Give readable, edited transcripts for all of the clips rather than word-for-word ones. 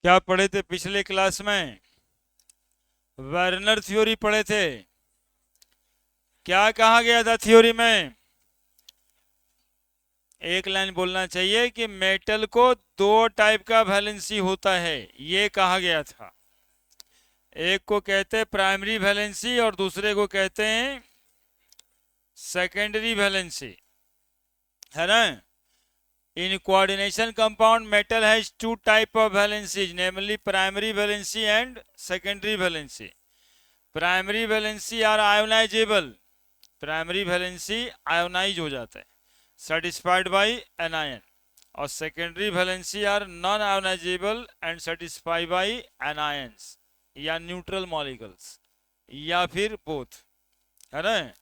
क्या पढ़े थे पिछले क्लास में? वर्नर थ्योरी पढ़े थे। क्या कहा गया था थ्योरी में? एक लाइन बोलना चाहिए कि मेटल को दो टाइप का वैलेंसी होता है, ये कहा गया था। एक को कहते हैं प्राइमरी वैलेंसी और दूसरे को कहते हैं सेकेंडरी वैलेंसी, है ना? In coordination compound, metal has two type of valencies, namely primary valency and secondary valency. Primary valency are ionizable. Primary valency ionize हो जाता है, satisfied by anion. और secondary valency are non-ionizable and satisfied by anions या neutral molecules या फिर both, है ना?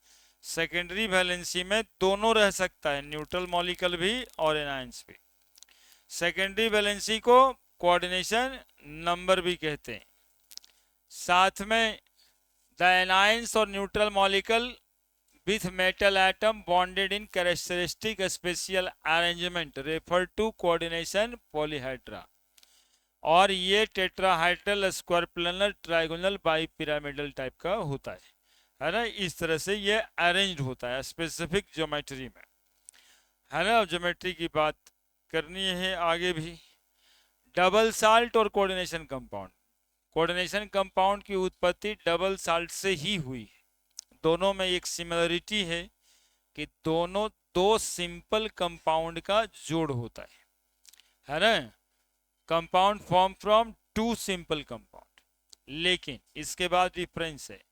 Secondary valency में दोनों रह सकता है, न्यूट्रल मॉलिक्यूल भी और एनायंस भी। सेकेंडरी वैलेंसी को कोऑर्डिनेशन नंबर भी कहते हैं। साथ में द एनायंस और neutral molecule with metal atom bonded in characteristic spatial arrangement refer to coordination polyhedra. और ये tetrahedral, square planar, trigonal, bi pyramidal type का होता है ना? इस तरह से ये अरेंज्ड होता है स्पेसिफिक ज्योमेट्री में, है ना? ज्योमेट्री की बात करनी है आगे भी। डबल साल्ट और कोऑर्डिनेशन कंपाउंड। कोऑर्डिनेशन कंपाउंड की उत्पत्ति डबल साल्ट से ही हुई है। दोनों में एक सिमिलरिटी है कि दोनों दो सिंपल कंपाउंड का जोड़ होता है ना? Compound form from two simple compound. लेकिन इसके बाद डिफरेंस है,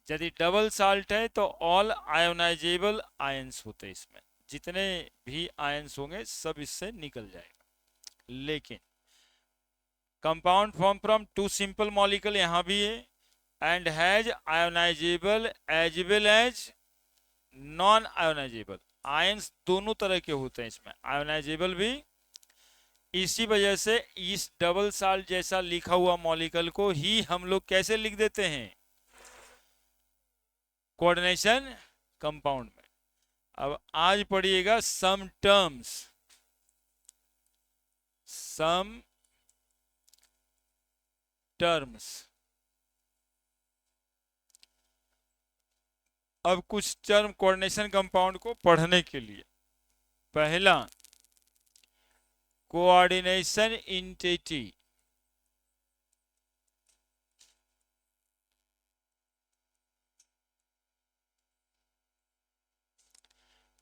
यदि डबल साल्ट है तो ऑल आयोनाइजेबल आयंस होते हैं इसमें, जितने भी आयंस होंगे सब इससे निकल जाएगा। लेकिन compound form from two simple molecule यहां भी है, and has ionizable as well as non ionizable. Ions दोनों तरह के होते हैं इसमें, आयोनाइजेबल भी। इसी वजह से इस डबल साल्ट जैसा लिखा हुआ मॉलिक्यूल को ही हम लोग कैसे लिख देते हैं? कोऑर्डिनेशन कंपाउंड में। अब आज पढ़िएगा सम टर्म्स, सम टर्म्स। अब कुछ टर्म कोऑर्डिनेशन कंपाउंड को पढ़ने के लिए। पहला, कोऑर्डिनेशन इंटिटी।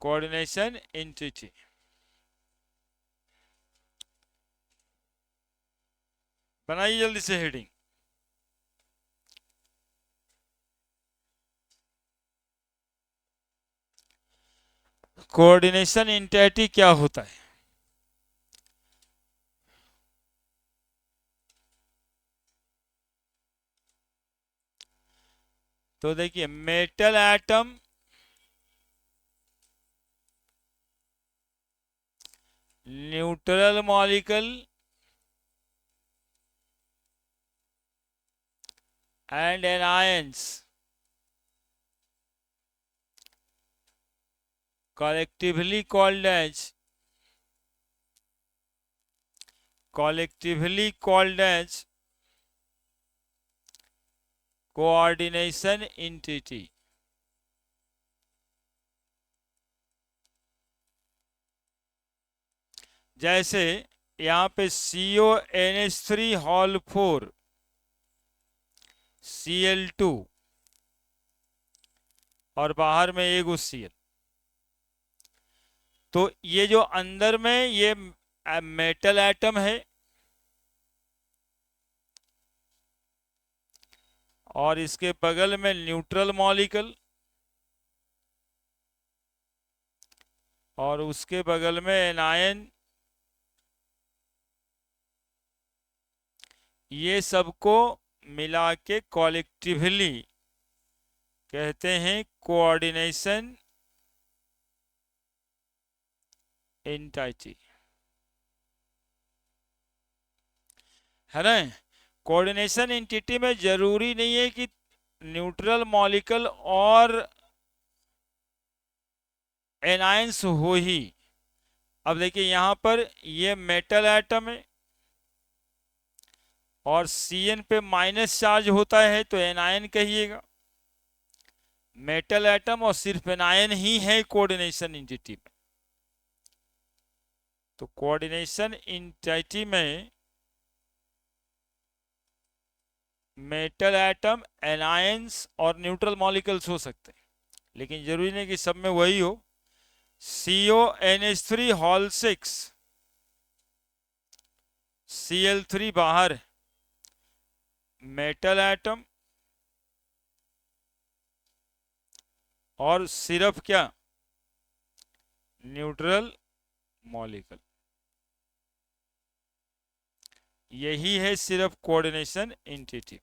कोऑर्डिनेशन इंटिटी बनाइए जल्दी से हेडिंग। कोऑर्डिनेशन इंटिटी क्या होता है? तो देखिए, metal atom neutral molecule and anions collectively called as coordination entity। जैसे यहाँ पे CONH3 हॉल 4 Cl2 और बाहर में एगो Cl। तो ये जो अंदर में ये मेटल एटम है और इसके बगल में न्यूट्रल मॉलिक्यूल और उसके बगल में एनायन, ये सबको मिला के कॉलेक्टिवली कहते हैं कोऑर्डिनेशन एंटिटी, है ना? कोऑर्डिनेशन एंटिटी में जरूरी नहीं है कि न्यूट्रल मॉलिक्यूल और एनायंस हो ही। अब देखिए यहां पर ये मेटल एटम है और Cn पे माइनस चार्ज होता है तो एनायन कहिएगा। मेटल एटम और सिर्फ एनायन ही है कोऑर्डिनेशन इंटिटी में। तो कोऑर्डिनेशन इंटिटी में मेटल एटम, एनायंस और न्यूट्रल मॉलिक्यूल्स हो सकते हैं, लेकिन जरूरी नहीं कि सब में वही हो। CONH3 हॉल 6, Cl3 बाहर, मेटल एटम और सिर्फ क्या, न्यूट्रल मॉलिक्यूल। यही है सिर्फ कोऑर्डिनेशन एंटिटी।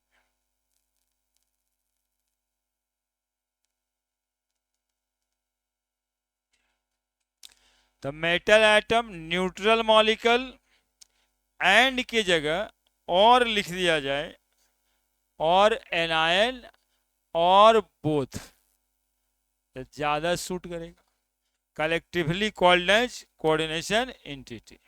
तो metal atom, neutral molecule and की जगह और लिख दिया जाए, और एनायन और बोथ, तो ज्यादा सूट करेगा। Collectively called as coordination entity.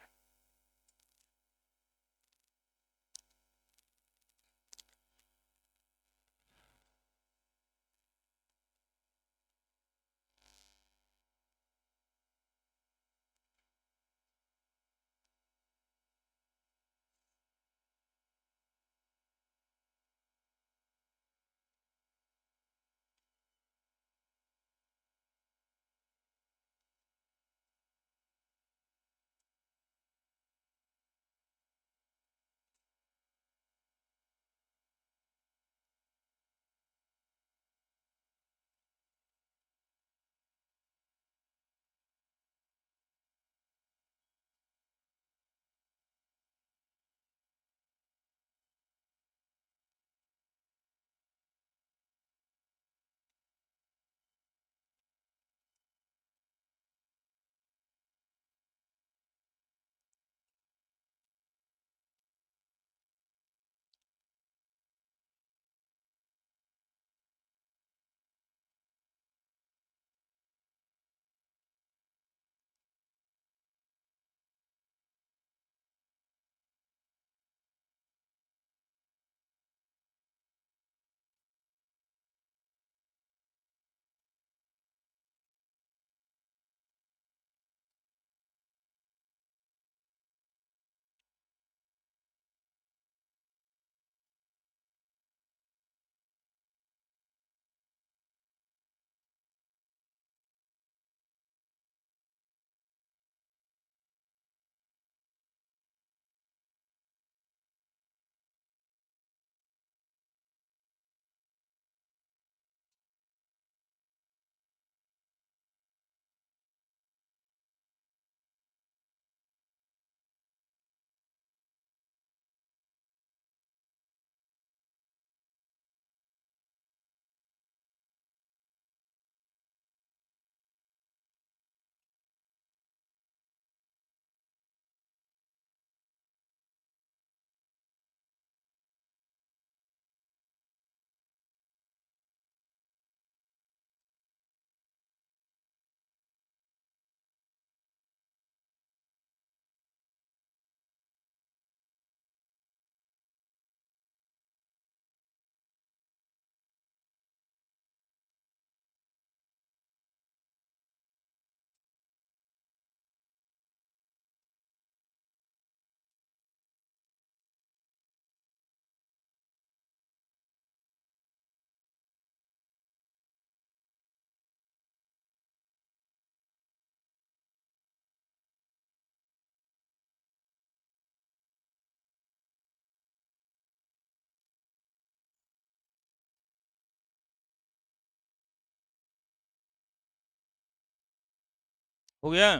हो गया,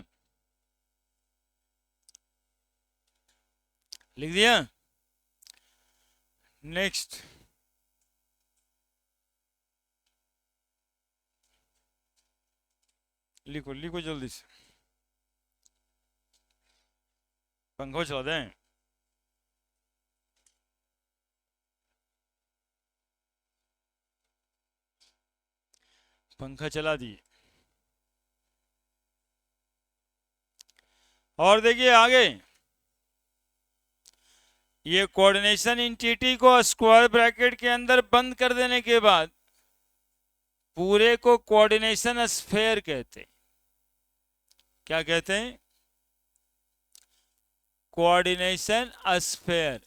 लिख दिया। नेक्स्ट, लिखो लिखो जल्दी से, पंखा चला दें। पंखा चला दिए। और देखिए आगे, ये कोऑर्डिनेशन इंटिटी को स्क्वायर ब्रैकेट के अंदर बंद कर देने के बाद पूरे को कोऑर्डिनेशन स्फेयर कहते हैं। क्या कहते हैं? Coordination sphere.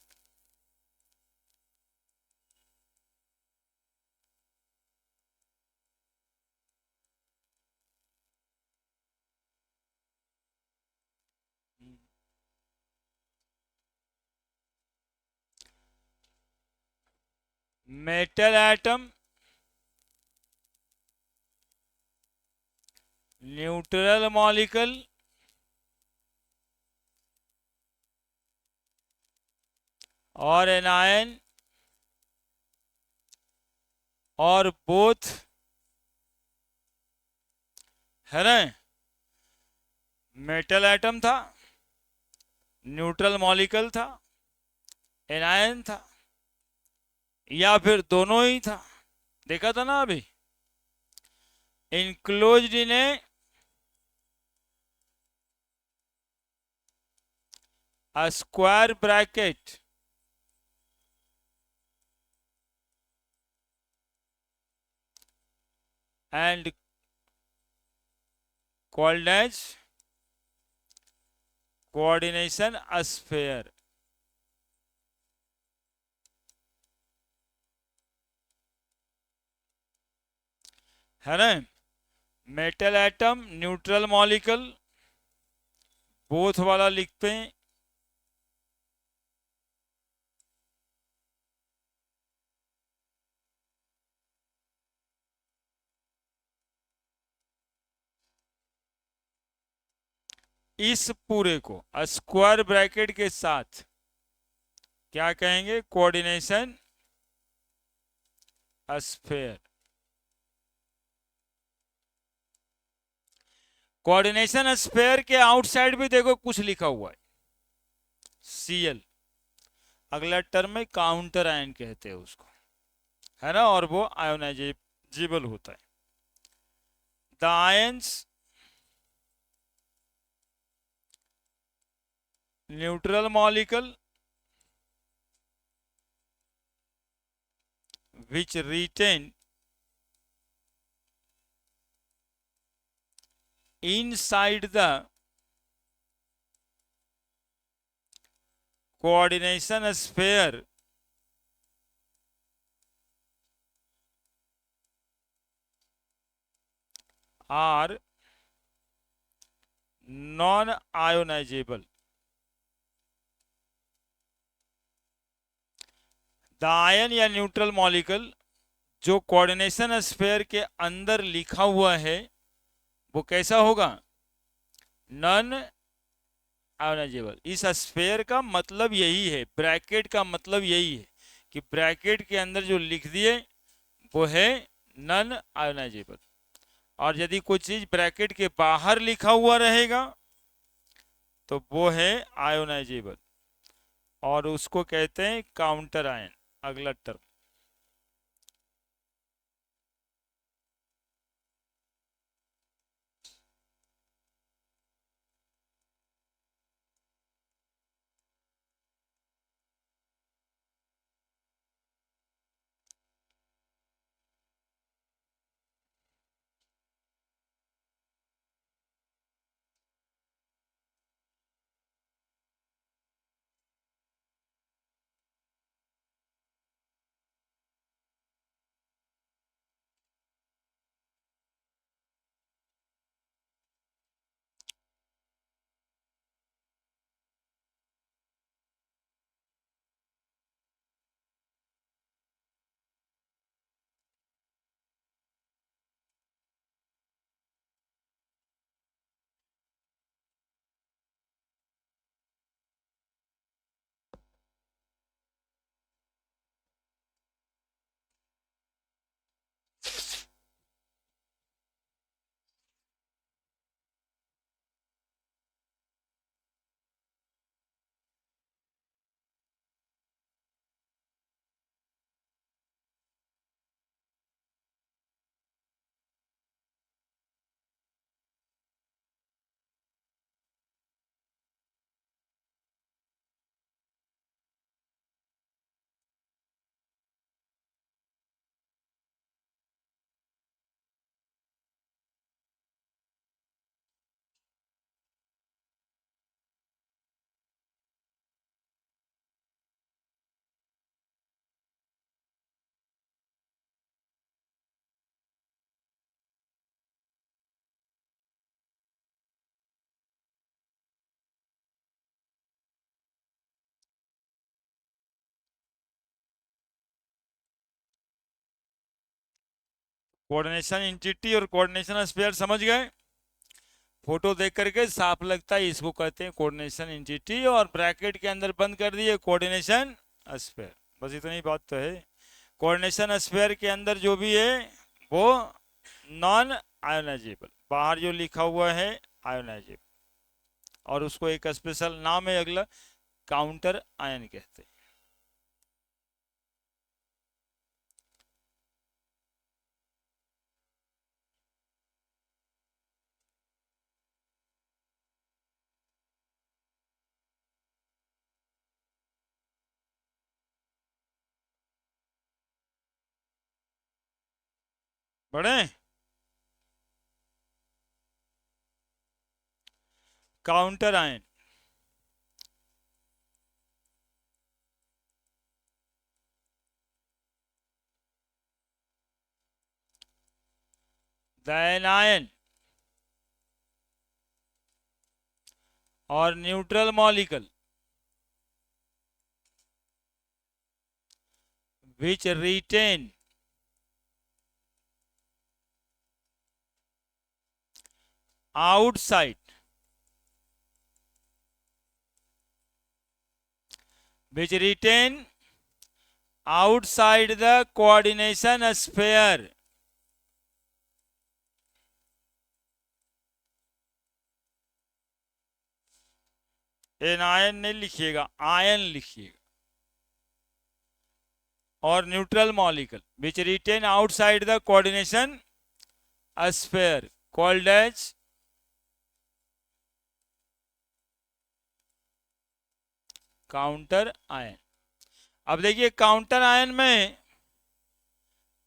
Metal atom neutral molecule और एनायन और बोथ है ना। मेटल एटम था, न्यूट्रल मॉलिक्यूल था, एनायन था, या फिर दोनों ही था। देखा था ना अभी, enclosed in A square bracket and called as coordination sphere। है ना। Metal atom neutral molecule both वाला लिखते हैं। इस पूरे को स्क्वायर ब्रैकेट के साथ क्या कहेंगे? Coordination sphere. कोऑर्डिनेशन स्फेयर के आउटसाइड भी देखो कुछ लिखा हुआ है, Cl। अगला टर्म में काउंटर आयन कहते हैं उसको, है ना, और वो आयोनाइजेबल होता है। The ions neutral molecule which retain inside the coordination sphere are non ionizable। The ion या न्यूट्रल मॉलिक्यूल जो कोऑर्डिनेशन स्फेयर के अंदर लिखा हुआ है वो कैसा होगा? Non ionisable. इस स्फेयर का मतलब यही है, ब्रैकेट का मतलब यही है कि ब्रैकेट के अंदर जो लिख दिए वो है नॉन आयोनाइजेबल। और यदि कोई चीज ब्रैकेट के बाहर लिखा हुआ रहेगा तो वो है आयोनाइजेबल, और उसको कहते हैं काउंटर आयन। अगला टर्म कोऑर्डिनेशन एंटिटी और कोऑर्डिनेशन स्फीयर समझ गए? फोटो देख करके साफ लगता है, इसको कहते हैं कोऑर्डिनेशन एंटिटी, और ब्रैकेट के अंदर बंद कर दिए कोऑर्डिनेशन स्फीयर। बस इतनी बात तो है। कोऑर्डिनेशन स्फीयर के अंदर जो भी है वो नॉन आयोनाइजेबल, बाहर जो लिखा हुआ है आयोनाइजेबल, और उसको एक स्पेशल नाम है अगला, काउंटर आयन कहते हैं। बड़े काउंटर आयन, द एनायन और neutral molecule which retain outside the coordination sphere. Anion नहीं लिखिएगा, आयन लिखिएगा। और neutral molecule which retain outside the coordination sphere called as counter ion. अब देखिए काउंटर आयन में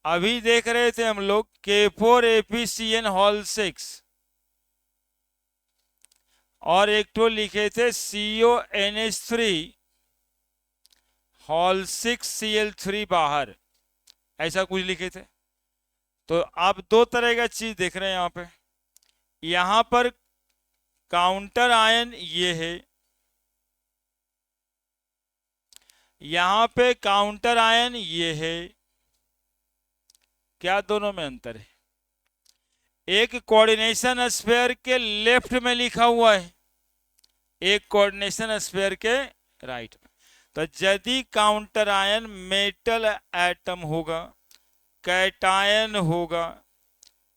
अभी देख रहे थे हम लोग K4APCN हॉल 6, और एक तो लिखे थे CONH3 हॉल 6Cl3 बाहर, ऐसा कुछ लिखे थे। तो आप दो तरह का चीज देख रहे हैं यहां पे। यहां पर काउंटर आयन ये है, यहां पे काउंटर आयन ये है। क्या दोनों में अंतर है? एक कोऑर्डिनेशन स्फीयर के लेफ्ट में लिखा हुआ है, एक कोऑर्डिनेशन स्फीयर के राइट में। तो यदि काउंटर आयन मेटल एटम होगा, कैटायन होगा,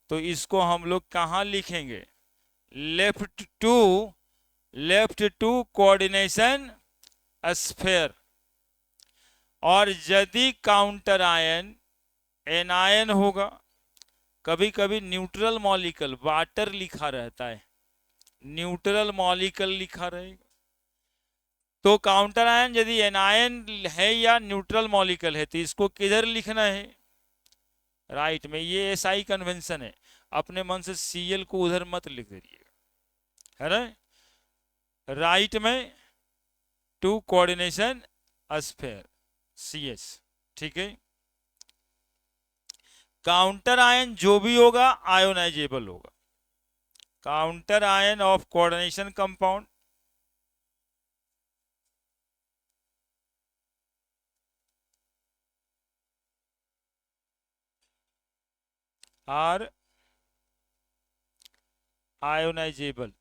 तो इसको हम लोग कहां लिखेंगे? Left to coordination sphere. और यदि काउंटर आयन एनायन होगा, कभी कभी न्यूट्रल मॉलिक्यूल वाटर लिखा रहता है, न्यूट्रल मॉलिक्यूल लिखा रहेगा, तो काउंटर आयन यदि एनायन है या न्यूट्रल मॉलिक्यूल है, तो इसको किधर लिखना है? राइट में। ये एसआई कन्वेंशन है, अपने मन से सीएल को उधर मत लिख दीजिएगा, है ना? राइट में टू कोऑर्डिनेशन स्फीयर सीएस, ठीक है। काउंटर आयन जो भी होगा आयोनाइजेबल होगा। Counter ion of coordination compound are ionizable.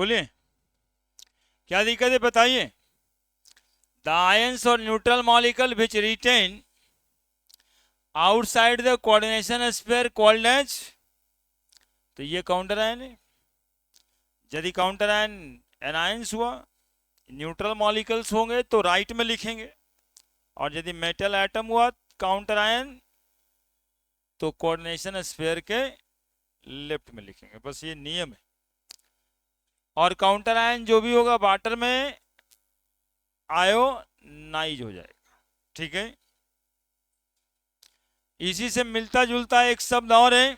बोलिए क्या दिक्कत है बताइए। द आयंस और neutral molecule which retain outside the coordination sphere called as, तो ये काउंटर आयन है। यदि काउंटर आयन एनायंस हुआ, न्यूट्रल मॉलिक्यूल्स होंगे तो राइट में लिखेंगे, और यदि मेटल एटम हुआ काउंटर आयन तो कोऑर्डिनेशन स्फीयर के लेफ्ट में लिखेंगे। बस ये नियम है। और काउंटर आयन जो भी होगा वाटर में आयोनाइज हो जाएगा। ठीक है, इसी से मिलता जुलता एक शब्द और है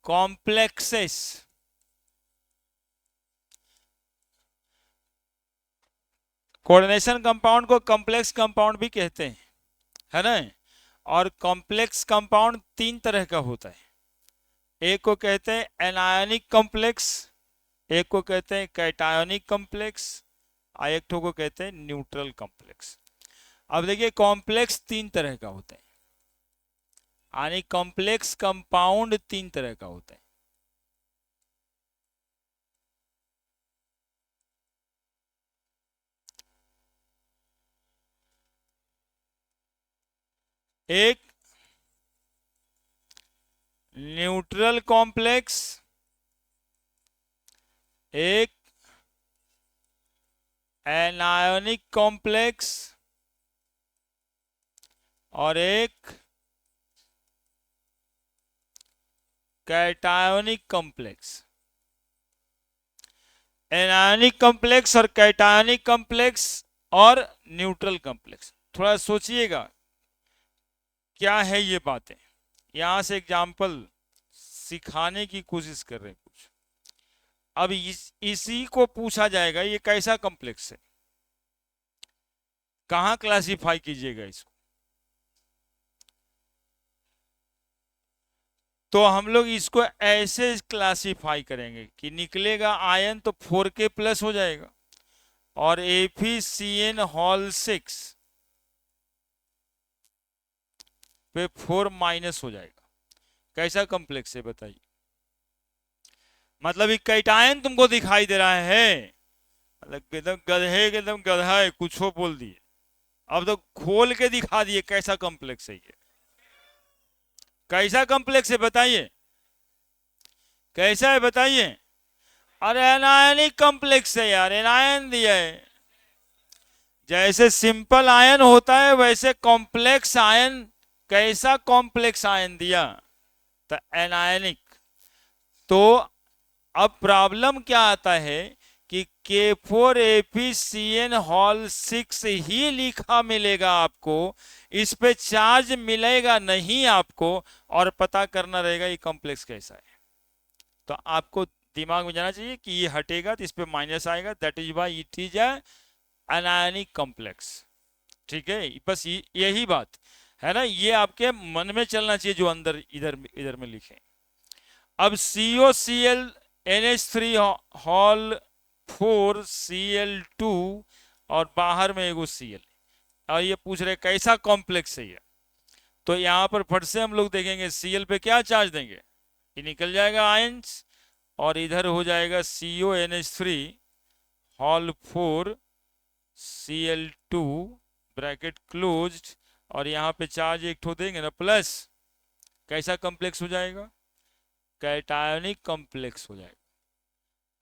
कॉम्प्लेक्सेस। कोऑर्डिनेशन कंपाउंड को कॉम्प्लेक्स कंपाउंड भी कहते हैं, है ना। और कॉम्प्लेक्स कंपाउंड तीन तरह का होता है। एक को कहते हैं एनायनिक कॉम्प्लेक्स, एक को कहते हैं कैटायोनिक कॉम्प्लेक्स, और एक को कहते हैं न्यूट्रल कॉम्प्लेक्स। अब देखिए कॉम्प्लेक्स तीन तरह का होता है, यानी कॉम्प्लेक्स कंपाउंड तीन तरह का होता है। एक न्यूट्रल कॉम्प्लेक्स, एक एनायोनिक कॉम्प्लेक्स, और एक कैटायोनिक कॉम्प्लेक्स। एनायोनिक कॉम्प्लेक्स और कैटायोनिक कॉम्प्लेक्स और न्यूट्रल कॉम्प्लेक्स। थोड़ा सोचिएगा क्या है ये बातें, यहां से एग्जाम्पल सिखाने की कोशिश कर रहे हैं कुछ। अब इसी को पूछा जाएगा ये कैसा कॉम्प्लेक्स है, कहां क्लासिफाई कीजिएगा इसको। तो हम लोग इसको ऐसे क्लासिफाई करेंगे कि निकलेगा आयन तो 4K प्लस हो जाएगा, और FeCN हॉल 6 पे 4 माइनस हो जाएगा। कैसा कॉम्प्लेक्स है बताइए। मतलब कैटायन तुमको दिखाई दे रहा है, मतलब एकदम गधे के एकदम गधा है, कुछ हो बोल दिए। अब तो खोल के दिखा दिए कैसा कॉम्प्लेक्स है ये। कैसा कॉम्प्लेक्स है बताइए, कैसा है बताइए। अरे एनायनिक कॉम्प्लेक्स है यार, एनायन दिया है। जैसे सिंपल आयन होता है वैसे कॉम्प्लेक्स आयन, कैसा कॉम्प्लेक्स आयन दिया, तो एनायनिक। तो अब प्रॉब्लम क्या आता है कि K4FeCN हॉल 6 ही लिखा मिलेगा आपको, इस पे चार्ज मिलेगा नहीं आपको, और पता करना रहेगा ये कॉम्प्लेक्स कैसा है। तो आपको दिमाग में जाना चाहिए कि ये हटेगा तो इस पे माइनस आएगा, that is why it is anionic complex. ठीक है, बस यही बात है ना, ये आपके मन में चलना चाहिए जो अंदर इधर इधर में लिखे। अब COCl NH3 हॉल 4 Cl2 और बाहर में एगो Cl, और ये पूछ रहे कैसा कॉम्प्लेक्स है ये। तो यहां पर फट से हम लोग देखेंगे Cl पे क्या चार्ज देंगे, ये निकल जाएगा आयंस, और इधर हो जाएगा CONH3 hall 4 Cl2 bracket closed, और यहां पे चार्ज एक ठो देंगे ना प्लस। कैसा कॉम्प्लेक्स हो जाएगा, कैटायोनिक कॉम्प्लेक्स हो जाएगा।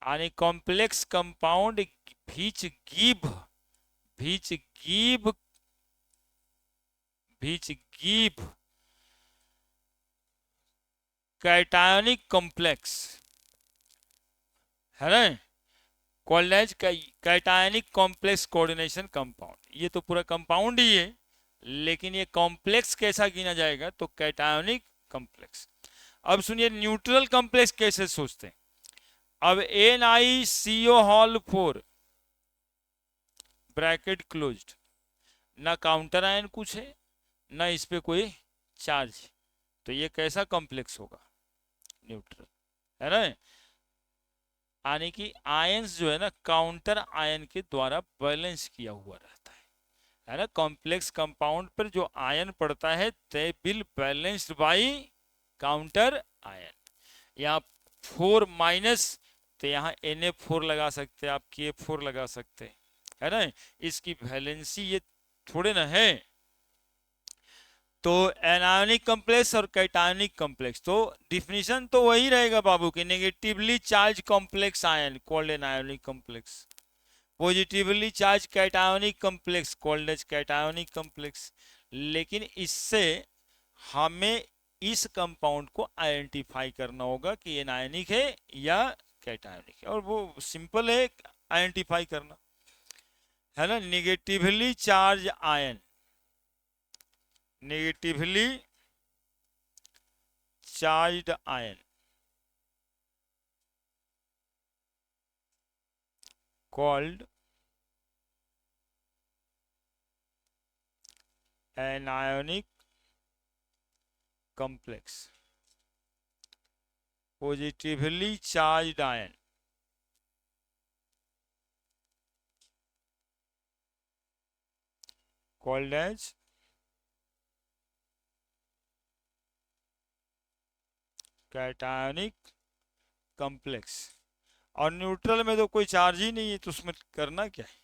यानी complex compound which give cationic complex, है ना, called as cationic complex coordination compound. ये तो पूरा कंपाउंड ही है, लेकिन ये कॉम्प्लेक्स कैसा गिना जाएगा, तो कैटायोनिक कॉम्प्लेक्स। अब सुनिए न्यूट्रल कॉम्प्लेक्स कैसे सोचते हैं। अब NiCO हॉल 4 ब्रैकेट क्लोज्ड, ना काउंटर आयन कुछ है ना इस पे कोई चार्ज, तो ये कैसा कॉम्प्लेक्स होगा, न्यूट्रल, है ना। यानी कि आयंस जो है ना काउंटर आयन के द्वारा बैलेंस किया हुआ रहता है ना। कॉम्प्लेक्स कंपाउंड पर जो आयन पड़ता है they will balanced bye counter ion. यहाँ 4 माइनस, तो यहाँ Na4 लगा सकते हैं, आप K4 लगा सकते हैं, है ना। इसकी वैलेंसी ये थोड़े ना है। तो एनायनिक कॉम्प्लेक्स और कैटायनिक कॉम्प्लेक्स, तो डिफिनीशन तो वही रहेगा बाबू कि negatively charge complex ion called an ionic complex, positively charge cationic complex called as cationic complex. लेकिन इससे हमें इस कंपाउंड को आइडेंटिफाई करना होगा कि ये आयनिक है या कैटायनिक है, और वो सिंपल है आइडेंटिफाई करना, है ना। Negatively charge ion, negatively charged ion called anionic complex, positively charged ion called as cationic complex। और न्यूट्रल में तो कोई चार्ज ही नहीं है, तो उसमें करना क्या है।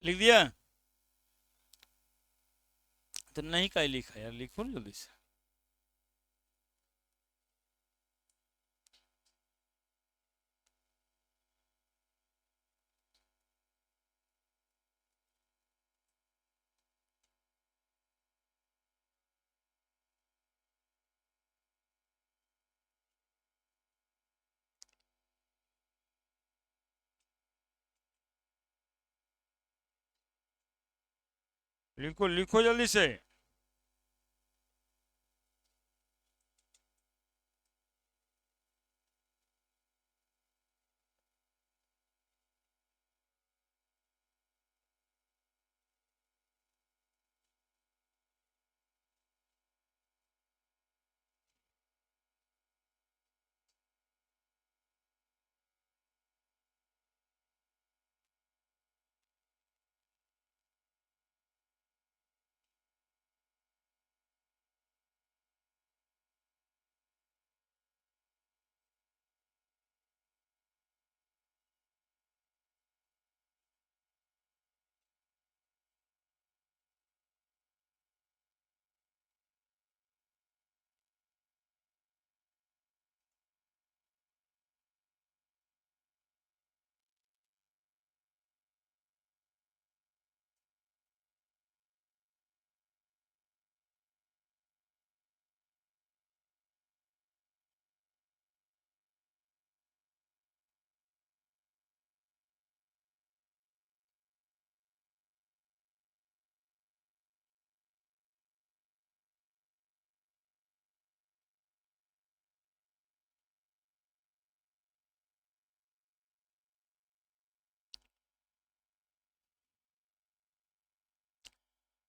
लिख दिया? तो नहीं का ही लिखा यार, लिखो ना जल्दी से। लिखो लिखो जल्दी से।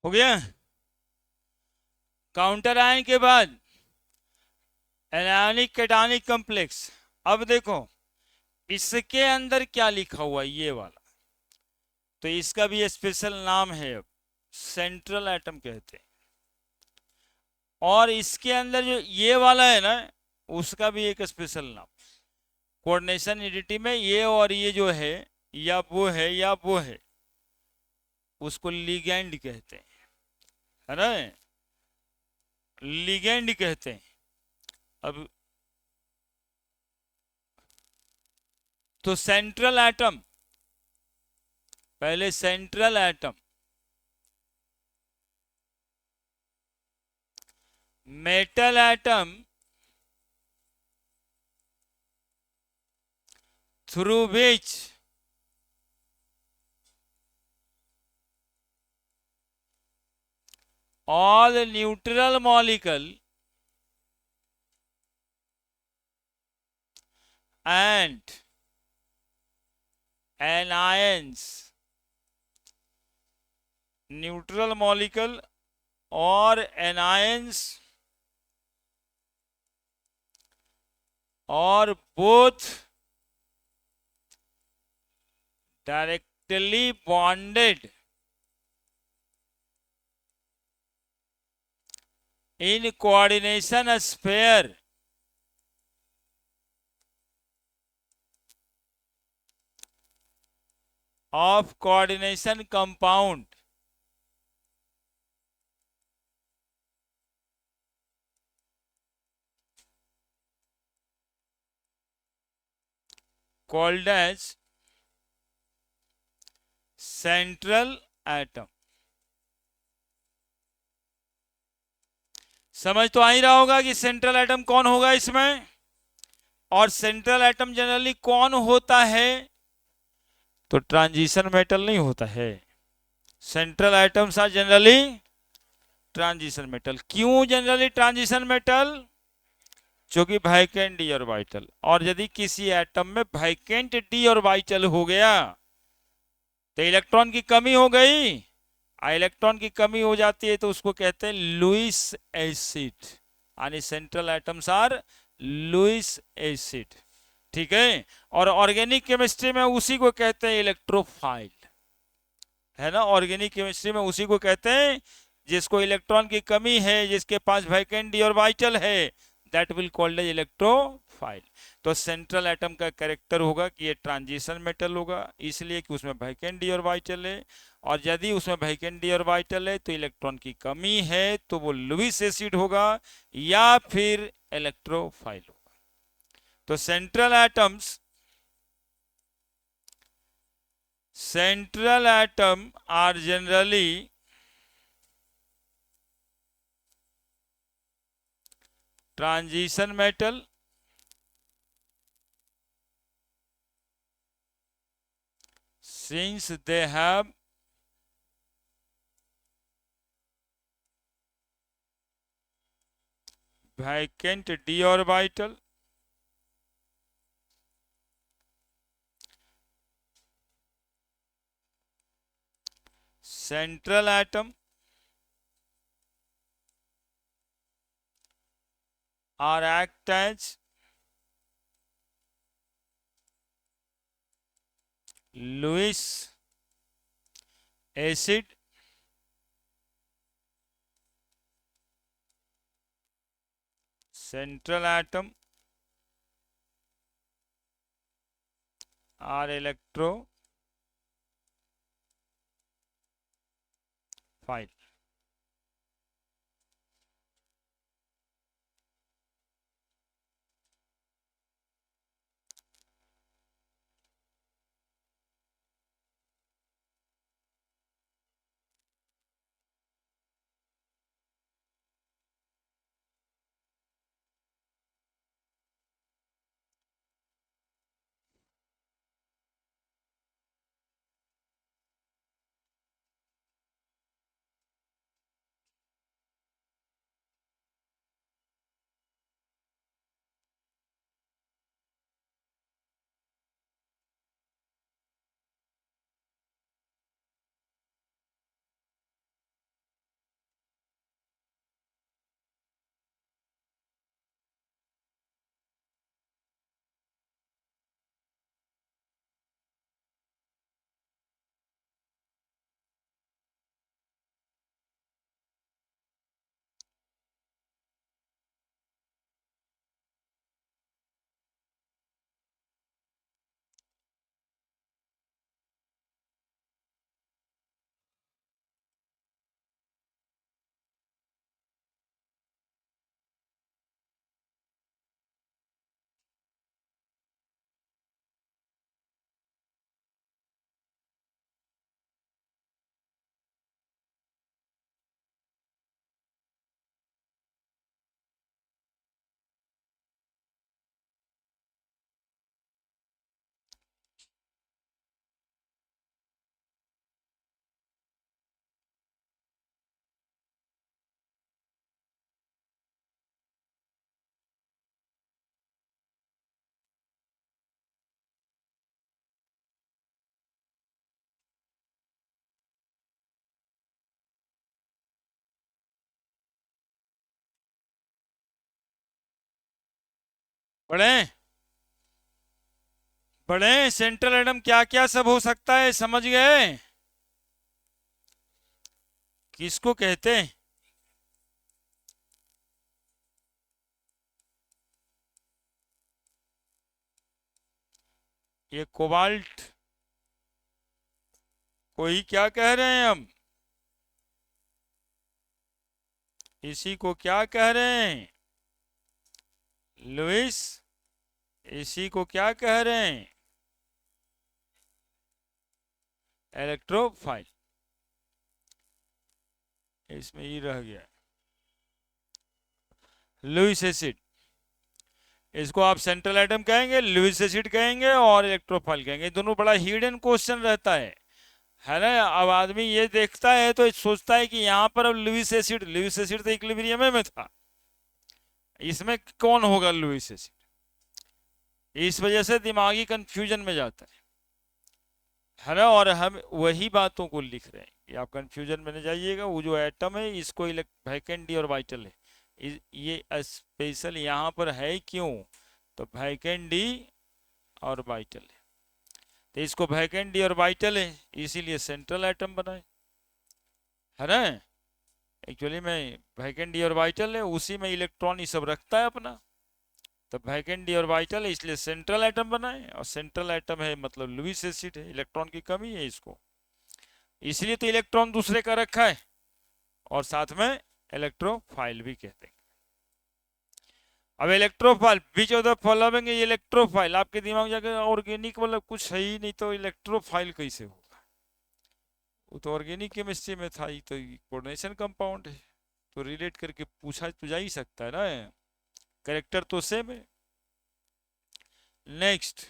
हो गया। काउंटर आयन के बाद एनायनिक कैटायनिक कॉम्प्लेक्स। अब देखो इसके अंदर क्या लिखा हुआ है, ये वाला, तो इसका भी स्पेशल नाम है, अब सेंट्रल एटम कहते हैं। और इसके अंदर जो ये वाला है ना, उसका भी एक स्पेशल नाम। कोऑर्डिनेशन यूनिटी में ये और ये जो या वो है या वो है, उसको लिगेंड कहते हैं, है ना, लिगेंड कहते हैं। अब तो सेंट्रल एटम, पहले central atom, metal atom through which all neutral molecule and anions, neutral molecule और anions और both directly bonded in coordination sphere of coordination compound called as central atom। समझ तो आ ही रहा होगा कि सेंट्रल एटम कौन होगा इसमें, और सेंट्रल एटम जनरली कौन होता है, तो ट्रांजिशन मेटल नहीं होता है। Central atoms are generally transition metal. क्यों जनरली ट्रांजिशन मेटल, क्योंकि वैकेंट डी ऑर्बिटल, और यदि किसी एटम में वैकेंट डी ऑर्बिटल हो गया तो इलेक्ट्रॉन की कमी हो गई, इलेक्ट्रॉन की कमी हो जाती है तो उसको कहते हैं लुईस एसिड, यानी central atoms are Lewis acid. ठीक है। और ऑर्गेनिक केमिस्ट्री में उसी को कहते हैं इलेक्ट्रोफाइल, है ना, ऑर्गेनिक केमिस्ट्री में उसी को कहते हैं जिसको इलेक्ट्रॉन की कमी है, जिसके पास वैकेंट डी ऑर्बिटल है, that will called as electrophile. तो सेंट्रल एटम का कैरेक्टर होगा कि ये ट्रांजिशन मेटल होगा, इसलिए कि उसमें वैकेंट डी ऑर्बिटल है, और यदि उसमें वैकेंट डी ऑर्बिटल है तो इलेक्ट्रॉन की कमी है तो वो लुईस एसिड होगा या फिर इलेक्ट्रोफाइल होगा। तो central atom are generally transition metal since they have vacant d orbital central atom are act as Lewis acid central atom are electrophile। पढ़ें? पढ़ें सेंट्रल एटम क्या क्या सब हो सकता है, समझ गए? किसको कहते हैं? ये कोबाल्ट को ही क्या कह रहे हैं हम? इसी को क्या कह रहे हैं लुइस? इसी को क्या कह रहे हैं? इलेक्ट्रोफाइल। इसमें ही रह गया लुइस एसिड। इसको आप सेंट्रल एटम कहेंगे, लुइस एसिड कहेंगे और इलेक्ट्रोफाइल कहेंगे। दोनों बड़ा हिडन क्वेश्चन रहता है ना? अब आदमी ये देखता है तो सोचता है कि यहाँ पर अब लुइस एसिड तो इक्विलिब्रियम में था, इसमें कौन होगा लुइस एसिड? इस वजह से दिमागी कंफ्यूजन में जाता है ना? और हम वही बातों को लिख रहे हैं कि आप कंफ्यूजन में न जाइएगा। वो जो एटम है इसको वैकेंट और वाइटल है, ये स्पेशल यहाँ पर है क्यों? तो वैकेंट और वाइटल है, तो इसको वैकेंट और वाइटल है इसीलिए सेंट्रल एटम बनाए, है ना? एक्चुअली में वैकेंट और वाइटल है, उसी में इलेक्ट्रॉन ये सब रखता है अपना, तो वैकेंट और वाइटल है इसलिए सेंट्रल एटम बनाए। और सेंट्रल एटम है मतलब लुइस एसिड है, इलेक्ट्रॉन की कमी है इसको, इसलिए तो इलेक्ट्रॉन दूसरे का रखा है, और साथ में इलेक्ट्रोफाइल भी कहते हैं। अब electrophile, beach of the following electrophile, आपके दिमाग में जाकर ऑर्गेनिक मतलब कुछ है ही नहीं तो इलेक्ट्रोफाइल कैसे होगा? वो तो ऑर्गेनिक केमिस्ट्री में था, ही तो कोऑर्डिनेशन कंपाउंड है, तो रिलेट करके पूछा तो जा ही सकता है ना, कैरेक्टर तो सेम है। नेक्स्ट,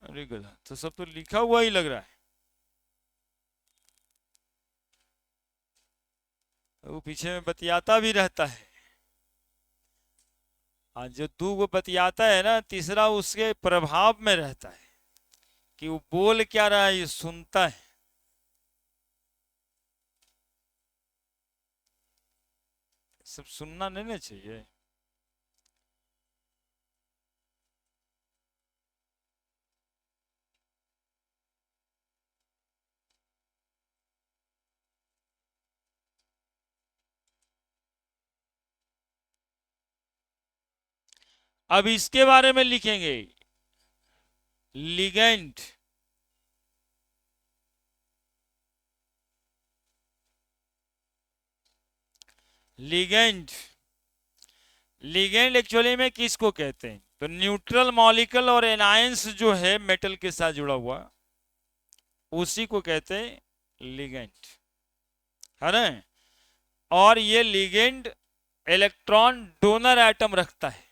अरे गधा, तो सब तो लिखा हुआ ही लग रहा है, वो पीछे में बतियाता भी रहता है। हाँ, जो दो वो बतियाता है ना, तीसरा उसके प्रभाव में रहता है कि वो बोल क्या रहा है, ये सुनता है। सब सुनना नहीं ना चाहिए। अब इसके बारे में लिखेंगे, लिगेंड। लिगेंड, लिगेंड एक्चुअली में किसको कहते हैं? तो न्यूट्रल मॉलिक्यूल और एनायंस जो है मेटल के साथ जुड़ा हुआ, उसी को कहते हैं लिगेंड, है ना? और ये लिगेंड इलेक्ट्रॉन डोनर एटम रखता है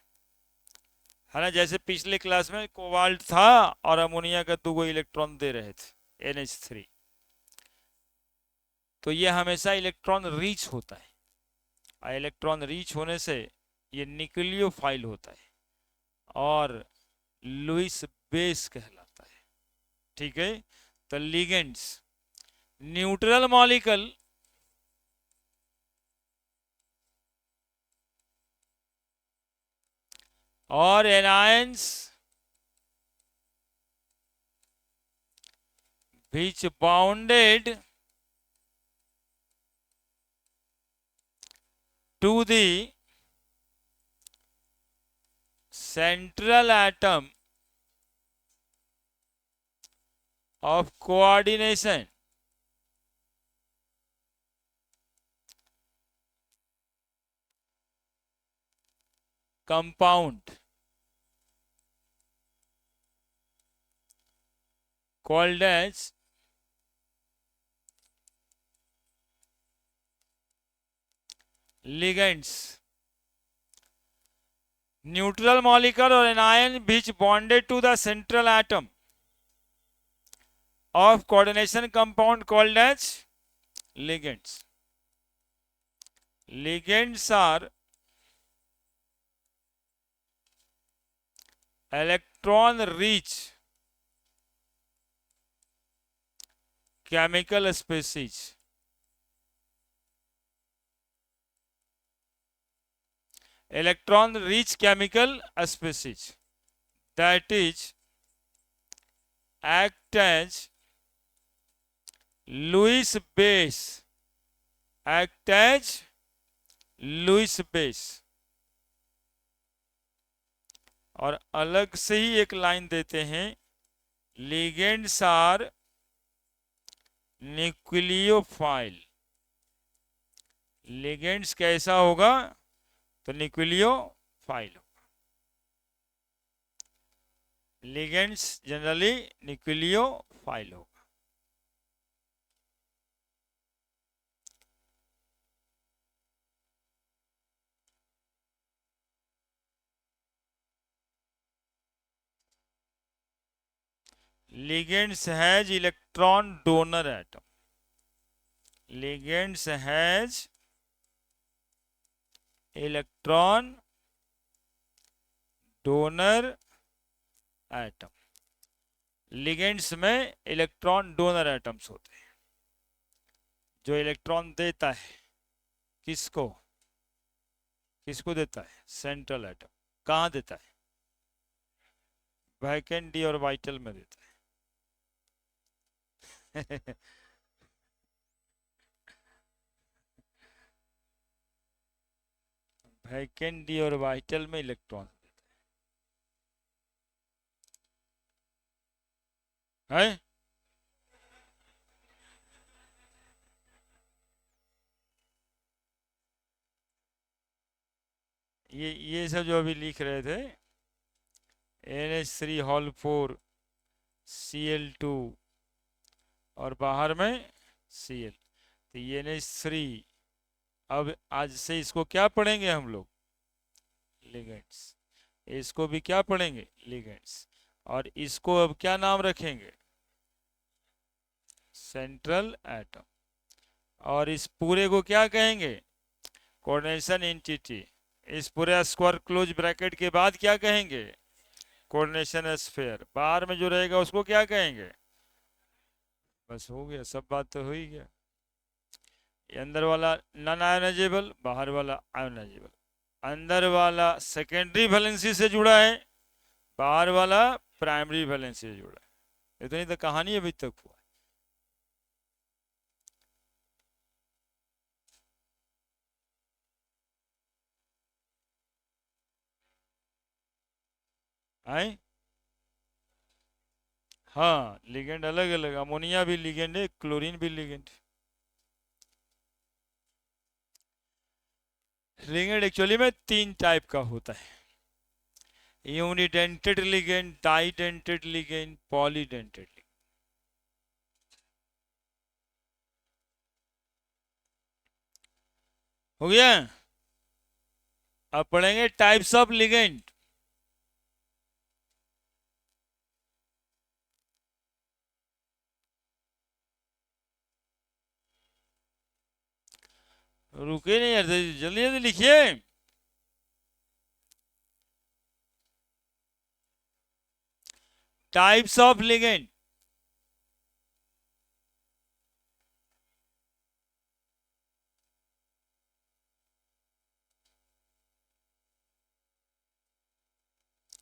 ना? जैसे पिछले क्लास में कोबाल्ट था और अमोनिया का 2 इलेक्ट्रॉन दे रहे थे NH3, तो ये हमेशा इलेक्ट्रॉन रीच होता है, और इलेक्ट्रॉन रीच होने से ये न्यूक्लियोफाइल होता है और लुइस बेस कहलाता है। ठीक है, तो लिगेंड्स, न्यूट्रल मॉलिक्यूल और anions which bounded to the central atom of coordination compound called as ligands. Neutral molecule or an ion which bonded to the central atom of coordination compound called as ligands. Ligands are electron rich chemical species electron rich chemical species that is act as Lewis base, act as Lewis base। और अलग से ही एक line देते हैं, ligands are nucleophile. Ligands कैसा होगा? तो nucleophile होगा। लिगेंड्स जनरली न्यूक्लियोफाइल होगा। Ligands has electron donor atom. Ligands has electron donor atom. Ligands में इलेक्ट्रॉन डोनर एटम्स होते हैं, जो इलेक्ट्रॉन देता है। किसको? किसको देता है? Central atom. कहाँ देता है? वैकेंट डी और वाइटल में देता है। वैकेंट डी और वाइटल में इलेक्ट्रॉन है। ये सब जो अभी लिख रहे थे, NH3 हॉल 4 Cl2 और बाहर में Cl, तो ये NH3। अब आज से इसको क्या पढ़ेंगे हम लोग? लिगेंड्स। इसको भी क्या पढ़ेंगे? लिगेंड्स। और इसको अब क्या नाम रखेंगे? Central atom. और इस पूरे को क्या कहेंगे? Coordination entity. इस पूरे स्क्वायर क्लोज ब्रैकेट के बाद क्या कहेंगे? Coordination sphere. बाहर में जो रहेगा उसको क्या कहेंगे? बस हो गया, सब बात तो हो ही गया। ये अंदर वाला नॉन आयोनाइजेबल, बाहर वाला आयोनाइजेबल। अंदर वाला सेकेंडरी वैलेंसी से जुड़ा है, बाहर वाला प्राइमरी वैलेंसी से जुड़ा है। इतनी तो कहानी अभी तक हुआ है। हाँ, लिगेंड अलग अलग, अमोनिया भी लिगेंड है, क्लोरीन भी लिगेंड। लिगेंड एक्चुअली में 3 टाइप का होता है, unidentate ligand, didentate ligand, polydentate ligand. हो गया। अब पढ़ेंगे टाइप्स ऑफ लिगेंड। रुके नहीं यार, जल्दी जल्दी लिखिए। Types of ligand.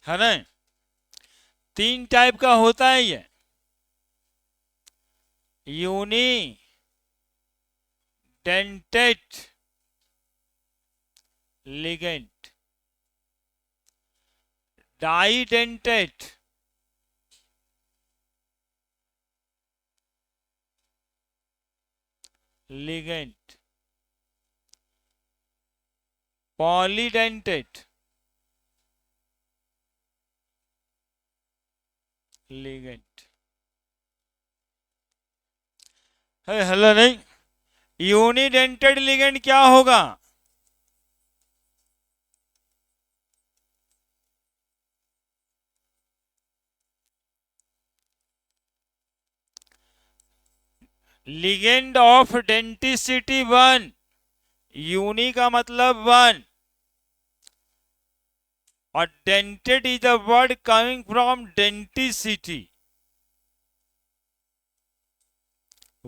है ना? 3 टाइप का होता है ये, unidentate ligand, didentate ligand, polydentate ligand. है हेलो नहीं? यूनिडेंटेड लिगेंड क्या होगा? Ligand of denticity 1। यूनी का मतलब 1, और dentate is the word coming from denticity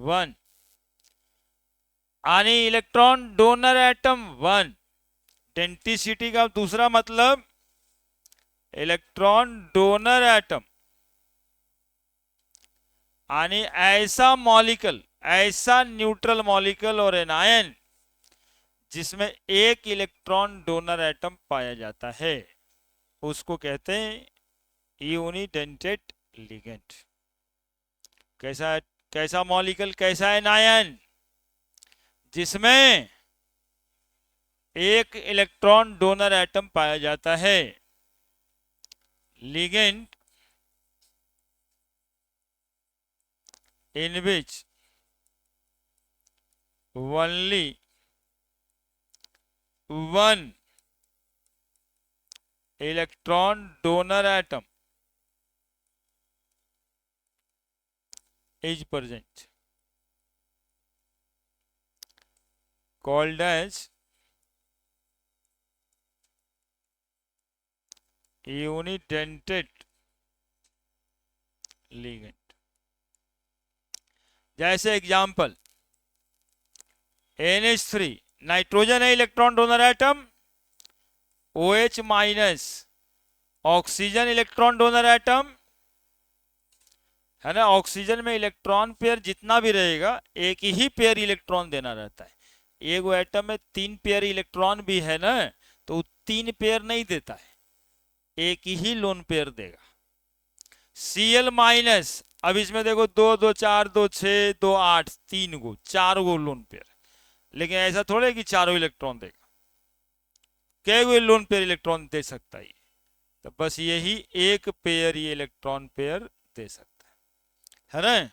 1। यानी इलेक्ट्रॉन डोनर एटम 1, डेंसिटी का दूसरा मतलब इलेक्ट्रॉन डोनर एटम, यानी ऐसा मॉलिक्यूल, ऐसा न्यूट्रल मॉलिक्यूल और एनायन जिसमें एक इलेक्ट्रॉन डोनर एटम पाया जाता है, उसको कहते हैं यूनिडेंटेड लिगेंड। कैसा कैसा मॉलिक्यूल, कैसा एनायन जिसमें एक इलेक्ट्रॉन डोनर एटम पाया जाता है। Ligand in which only one electron donor atom is present, called as unidentate ligand। जैसे एग्जाम्पल NH3 नाइट्रोजन है electron donor atom, OH minus oxygen electron donor atom है ना। ऑक्सीजन में इलेक्ट्रॉन पेयर जितना भी रहेगा एक ही पेयर इलेक्ट्रॉन देना रहता है। एक एटम में 3 पेयर इलेक्ट्रॉन भी है ना, तो 3 पेयर नहीं देता है, एक ही लोन पेयर देगा। Cl माइनस, अब इसमें देखो 2 2 4 2 6 2 8 3 गो 4 गो लोन पेयर, लेकिन ऐसा थोड़े कि चारों इलेक्ट्रॉन देगा, कै गो लोन पेयर इलेक्ट्रॉन दे सकता है, तो बस यही एक पेयर ये इलेक्ट्रॉन पेयर दे सकता है ना।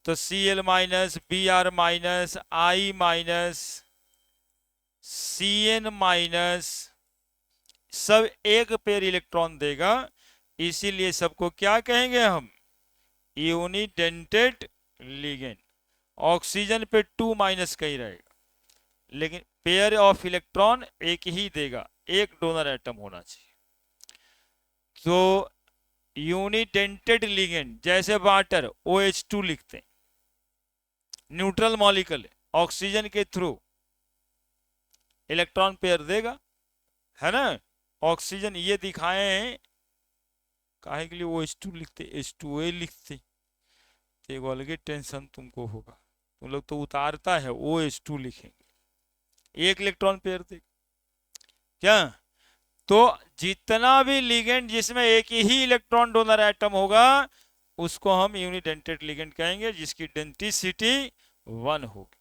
तो Cl minus, Br minus, I minus, Cn minus सब एक पेयर इलेक्ट्रॉन देगा, इसीलिए सबको क्या कहेंगे हम, यूनिडेंटेड लिगेंड। ऑक्सीजन पे 2 माइनस का ही रहेगा, लेकिन पेयर ऑफ इलेक्ट्रॉन एक ही देगा, एक डोनर एटम होना चाहिए। तो यूनिडेंटेड लिगेंड, जैसे वाटर OH2 लिखते हैं, न्यूट्रल मॉलिक्यूल ऑक्सीजन के थ्रू इलेक्ट्रॉन पेयर देगा, है ना। ऑक्सीजन ये दिखाए हैं, काहे के लिए OH2 लिखते, H2O लिखते, तो एक अलग टेंशन तुमको होगा, तुम लोग तो उतारता है OH2 लिखेंगे, एक इलेक्ट्रॉन पेयर दे क्या। तो जितना भी लिगेंड जिसमें एक ही इलेक्ट्रॉन डोनर एटम होगा उसको हम यूनिडेंटेड लिगेंड कहेंगे, जिसकी डेंसिटी 1 होगी।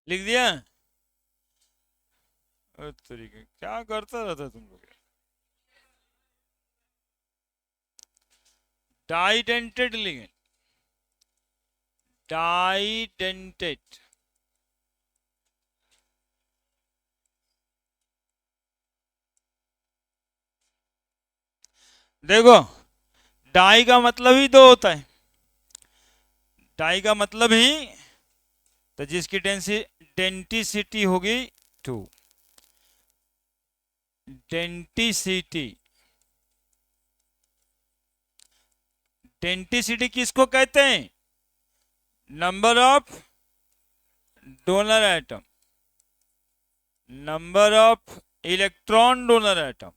लिख दिया। तरीके क्या करता रहता तुम लोग। डाइडेंटेड लिगेंड, डाइडेंटेड। देखो, डाई का मतलब ही दो होता है। डाई का मतलब ही, तो जिसकी डेंटिसिटी होगी 2। डेंटिसिटी, डेंटिसिटी किसको कहते हैं? Number of donor atom, number of electron donor atom.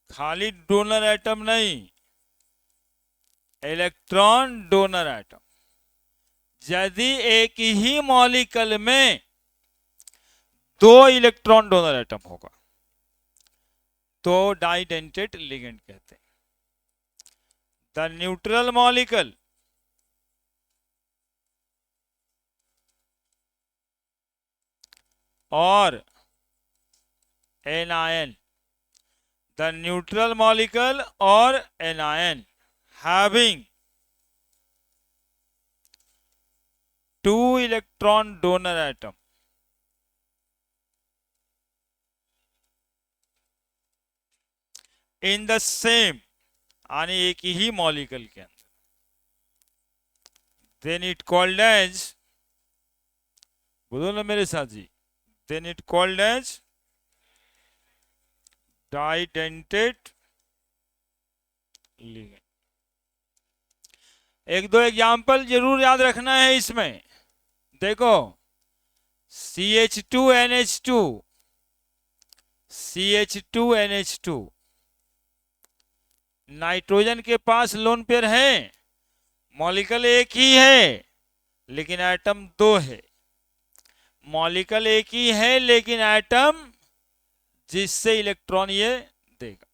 खाली डोनर एटम नहीं, इलेक्ट्रॉन डोनर एटम। यदि एक ही मॉलिक्यूल में दो इलेक्ट्रॉन डोनर एटम होगा तो डाइडेंटेड लिगेंड कहते हैं। द न्यूट्रल मॉलिक्यूल और एनायन, द न्यूट्रल मॉलिक्यूल और anion having 2 electron donor atom in the same, यानी एक ही मॉलिक्यूल के अंदर, देन इट कॉल्ड एज, बोलो ना मेरे साथ जी, then it called as bidentate ligand. एक दो एग्जाम्पल जरूर याद रखना है इसमें। देखो, CH2NH2, CH2NH2, नाइट्रोजन के पास लोन पेयर है, मॉलिक्यूल एक ही है लेकिन एटम दो है। मॉलिक्यूल एक ही है लेकिन एटम जिससे इलेक्ट्रॉन ये देगा,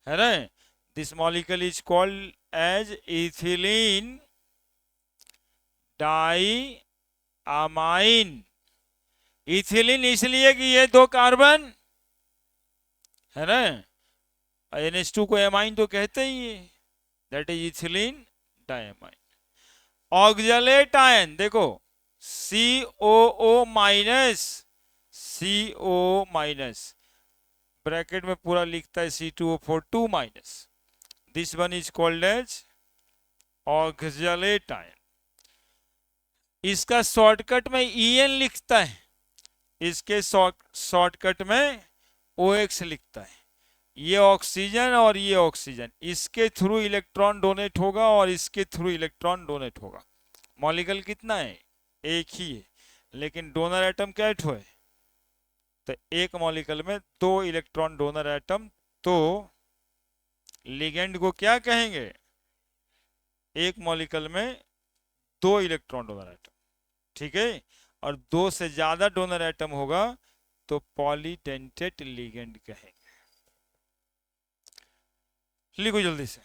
है ना। This molecule is called as ethylene di amine. Ethylene इसलिए कि ये दो कार्बन, है ना, NH2 को एमाइन तो कहते ही है, that is ethylene diamine. Oxalate ion देखो, COO minus, CO minus, bracket में पूरा लिखता है C2O4 2 minus, this one is called as oxalate ion. इसका शॉर्टकट में EN लिखता है, इसके शॉर्टकट में OX लिखता है। ये ऑक्सीजन और ये ऑक्सीजन, इसके थ्रू इलेक्ट्रॉन डोनेट होगा और इसके थ्रू इलेक्ट्रॉन डोनेट होगा। मॉलिक्यूल कितना है? एक ही है, लेकिन डोनर एटम क्या है? तो एक मॉलिक्यूल में दो इलेक्ट्रॉन डोनर एटम, तो लिगेंड को क्या कहेंगे? एक मॉलिक्यूल में दो इलेक्ट्रॉन डोनर एटम, ठीक है। और दो से ज्यादा डोनर एटम होगा तो पॉलीडेंटेड लिगेंड कहेंगे। लिखो जल्दी से।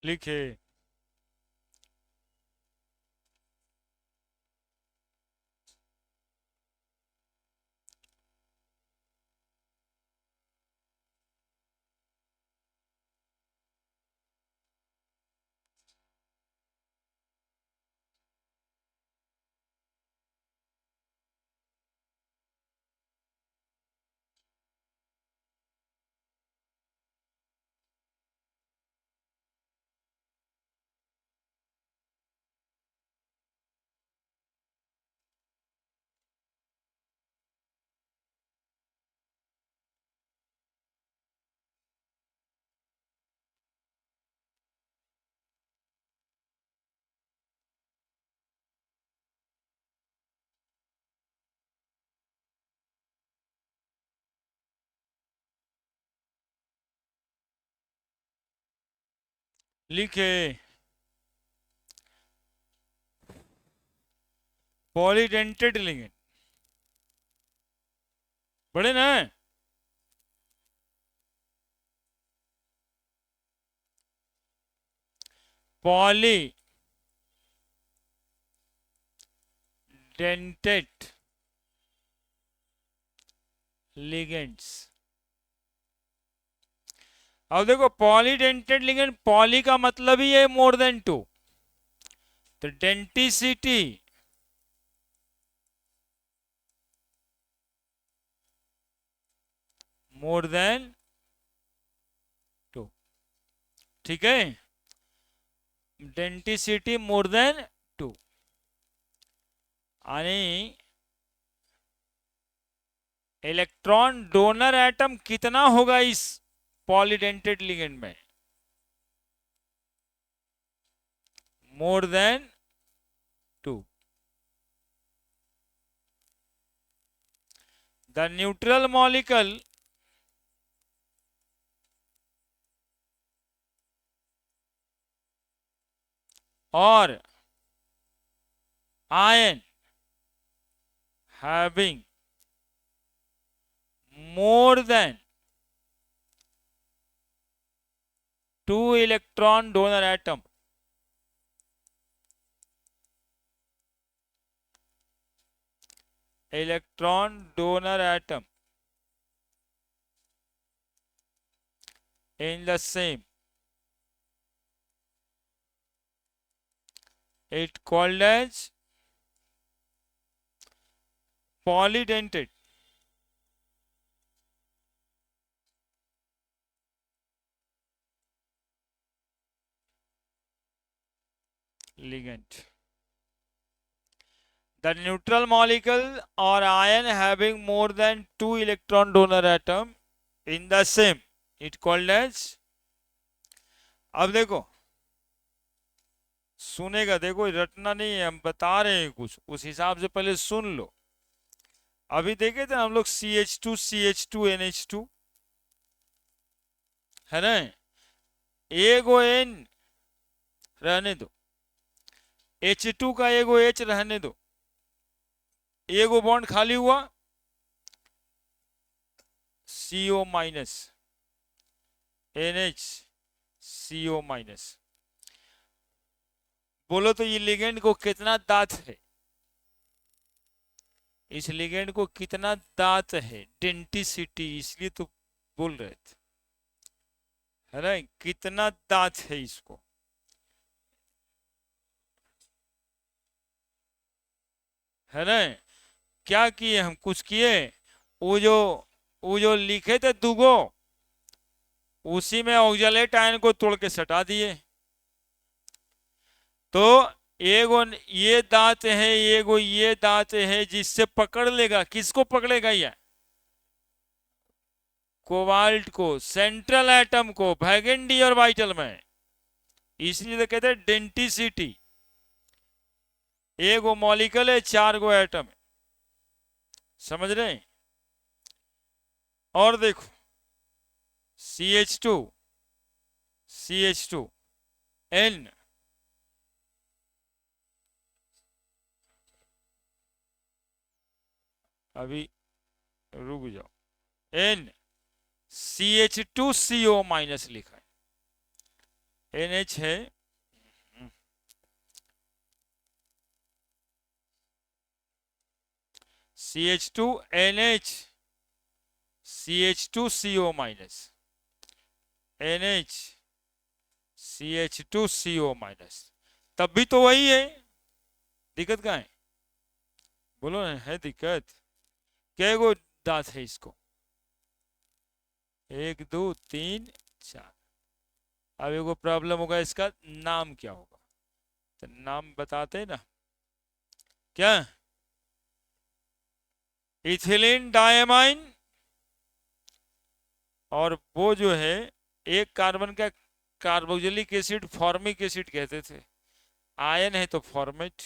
लिखे। लिखे। पॉलीडेंटेड लिगेंड बड़े ना। Poly dentate ligands. अब देखो पॉलीडेंटेड लिगेंड, पॉली का मतलब ही है मोर देन टू, तो डेंटिसिटी मोर देन टू। ठीक है, डेंटिसिटी मोर देन टू। आणि इलेक्ट्रॉन डोनर एटम कितना होगा इस पॉलीडेंटेड लिगेंड में? More than two. The neutral molecule और ion having more than 2 electron donor atom in the same, it called as polydentate ligand. The neutral molecule or ion having more than 2 electron donor atom in the same, it called as। अब देखो सुनेगा, देखो रटना नहीं है, हम बता रहे हैं कुछ, उस हिसाब से पहले सुन लो। अभी देखे थे हम लोग CH2 है ना, एगो N रहने दो, H2 का एगो H रहने दो, एगो बॉन्ड खाली हुआ, CO minus NH CO minus. बोलो तो ये लिगेंड को कितना दांत है? इस लिगेंड को कितना दांत है? डेंटिसिटी, इसलिए तो बोल रहे थे, है ना, कितना दांत है इसको। है ना, क्या किए हम? कुछ किए? वो जो लिखे थे दुगो, उसी में ऑक्जेलेट आयन को तोड़ के सटा दिए। तो एगो ये दांत है, एगो ये दांत है, जिससे पकड़ लेगा, किसको पकड़ेगा? ये कोबाल्ट को, सेंट्रल एटम को, वैगेंडी और वाइटल में। इसलिए तो कहते हैं डेंटिसिटी। एगो मॉलिक्यूल है, 4 गो एटम है, समझ रहे हैं? और देखो CH2 N, अभी रुक जाओ, N CH2CO माइनस लिखा है, NH है, CH2NH, CH2CO minus, NH, CH2CO minus, तब भी तो वही है, दिक्कत कहाँ है? बोलो ना, है दिक्कत? कै गो दांत है इसको? 1 2 3 4। अब एगो प्रॉब्लम होगा, इसका नाम क्या होगा? तो नाम बताते ना क्या? इथिलीन डायमाइन, और वो जो है एक कार्बन का कार्बोक्सिलिक एसिड फॉर्मिक एसिड कहते थे, आयन है तो formate.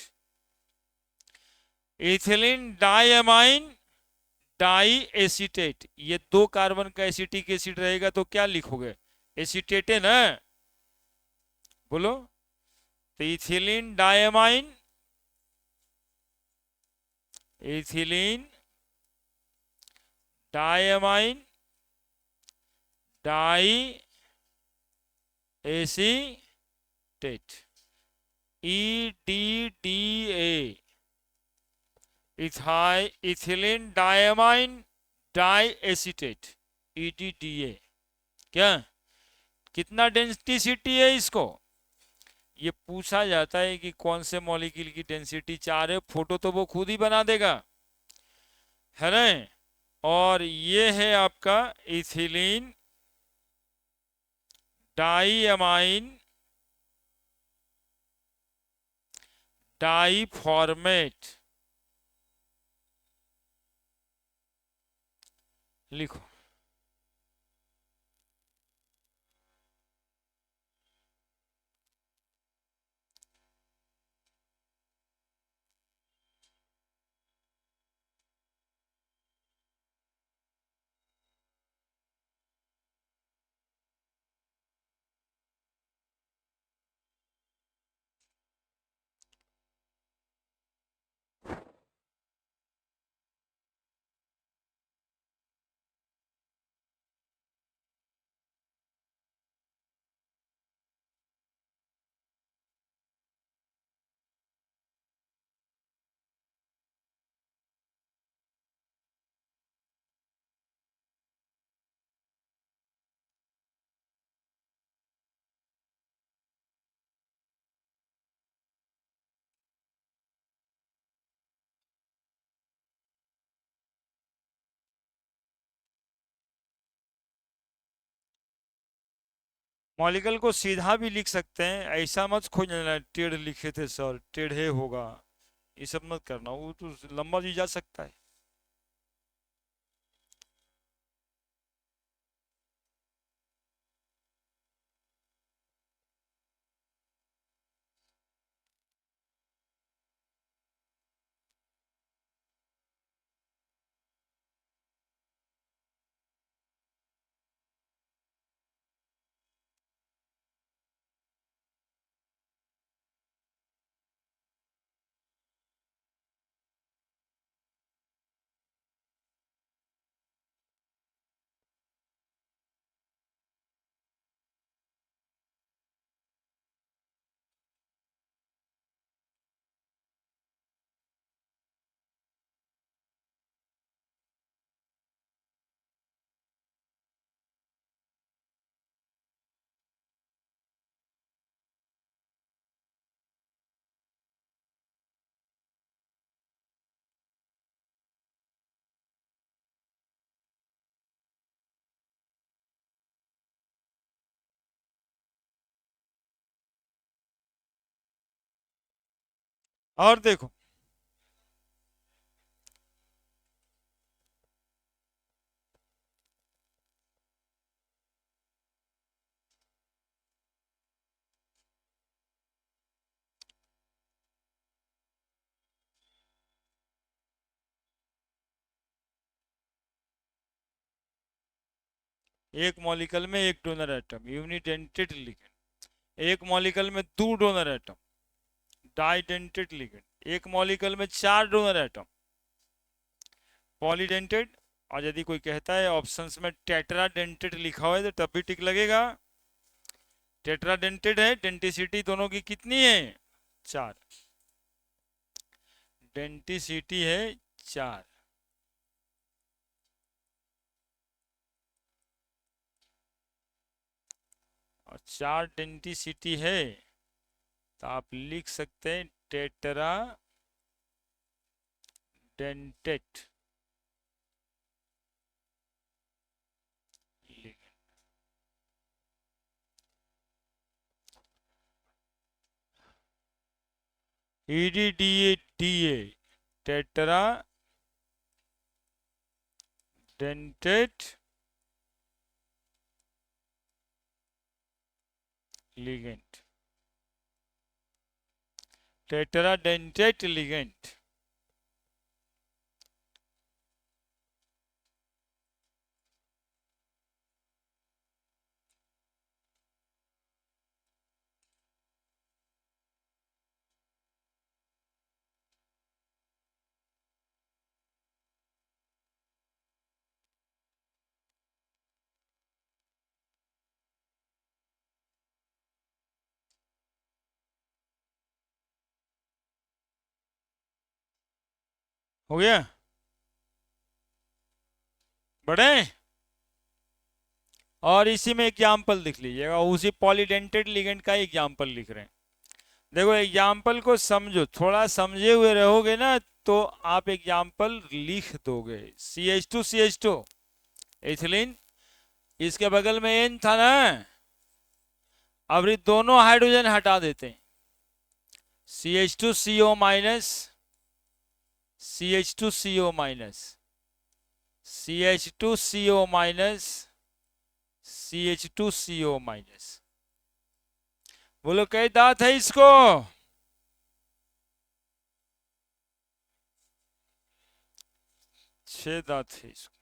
Ethylene diamine di acetate, ये 2 कार्बन का एसिटिक एसिड रहेगा तो क्या लिखोगे? एसीटेट है ना, बोलो। तो ethylene diamine, ethylene diamine di acetate, EDDA, ethylene diamine di acetate, EDDA। क्या कितना डेंसिटी है इसको? ये पूछा जाता है कि कौन से मॉलिक्यूल की डेंसिटी 4 है, फोटो तो वो खुद ही बना देगा, है ना? और ये है आपका इथिलीन डाईअमाइन डाईफॉर्मेट, लिखो। मॉलिक्यूल को सीधा भी लिख सकते हैं, ऐसा मत खोजना टेढ़ लिखे थे सर, टेढ़े होगा, ये सब मत करना, वो तो लंबा भी जा सकता है। और देखो, एक मॉलिक्यूल में एक डोनर एटम, यूनिडेंटेड लिगेंड। एक मॉलिक्यूल में 2 डोनर एटम, डाइडेंटेड लिगेंड। एक मॉलिक्यूल में 4 डोनर एटम, पॉलीडेंटेड। और यदि कोई कहता है ऑप्शंस में टेट्राडेंटेड लिखा हुआ है तो तब भी टिक लगेगा। टेट्राडेंटेड है, डेंटिसिटी दोनों की कितनी है? 4। डेंटिसिटी है 4। और 4 डेंटिसिटी है, तो आप लिख सकते हैं tetra dentate EDDA tetra dentate ligand, tetra dentate ligand. हो गया? बढ़े? और इसी में एग्जाम्पल लिख लीजिएगा, उसी पॉलीडेंटेड लिगेंड का एग्जाम्पल लिख रहे हैं। देखो एग्जाम्पल को समझो, थोड़ा समझे हुए रहोगे ना तो आप एग्जाम्पल लिख दोगे। CH2 एथिलीन, इसके बगल में N था ना, अब ये दोनों हाइड्रोजन हटा देते हैं। CH2CO minus, CH2CO minus, CH2CO minus, CH2CO minus. बोलो कई दांत है इसको? 6 दांत है इसको।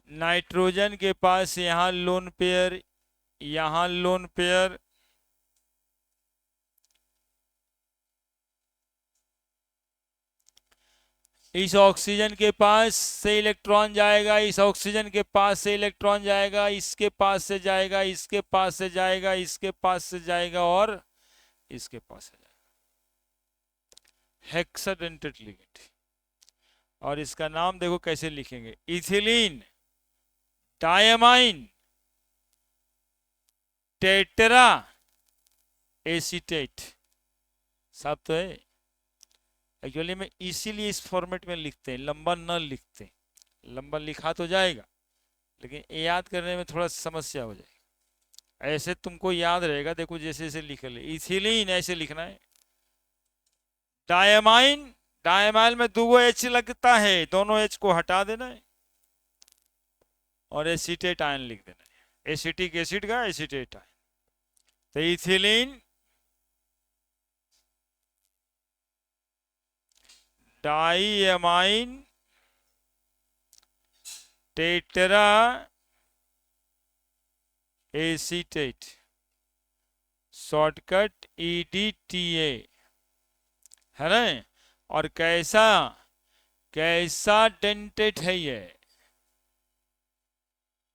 नाइट्रोजन के पास यहां लोन पेयर, यहां लोन पेयर, इस ऑक्सीजन के पास से इलेक्ट्रॉन जाएगा, इस ऑक्सीजन के पास से इलेक्ट्रॉन जाएगा, इसके पास से जाएगा, इसके पास से जाएगा, इसके पास से जाएगा और इसके पास से जाएगा। Hexadentate ligand. और इसका नाम देखो कैसे लिखेंगे, इथिलीन डायमाइन टेट्रा एसीटेट। सब तो है। एक्चुअली में इसीलिए इस फॉर्मेट में लिखते हैं, लंबा न लिखते। लंबा लिखा तो जाएगा लेकिन याद करने में थोड़ा समस्या हो जाएगी। ऐसे तुमको याद रहेगा, देखो जैसे जैसे लिख ले, इथिलीन ऐसे लिखना है। डायमाइन, डायमाइल में 2 H लगता है, दोनों H को हटा देना है और एसीटेट आयन लिख देना है। एसिटिक एसिड का एसीटेट आयन। तो ethylene diamine tetra acetate, shortcut EDTA है ना। और कैसा कैसा डेंटेट है ये?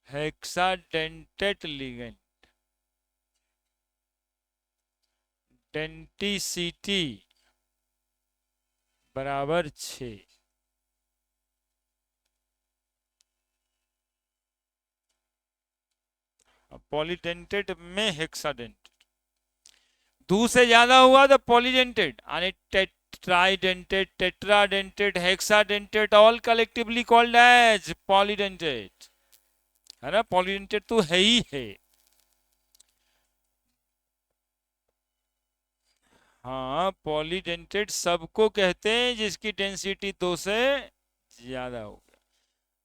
Hexadentate ligand. डेंटिसिटी बराबर 6। पॉलीडेंटेट में हेक्साडेंटेट, 2 से ज्यादा हुआ तो पॉलीडेंटेट, यानी tridentate, tetradentate, hexadentate, all collectively called as polydentate, है ना। पॉलीडेंटेट तो है ही है। हाँ, पॉलीडेंटेट सबको कहते हैं जिसकी डेंसिटी 2 से ज्यादा हो।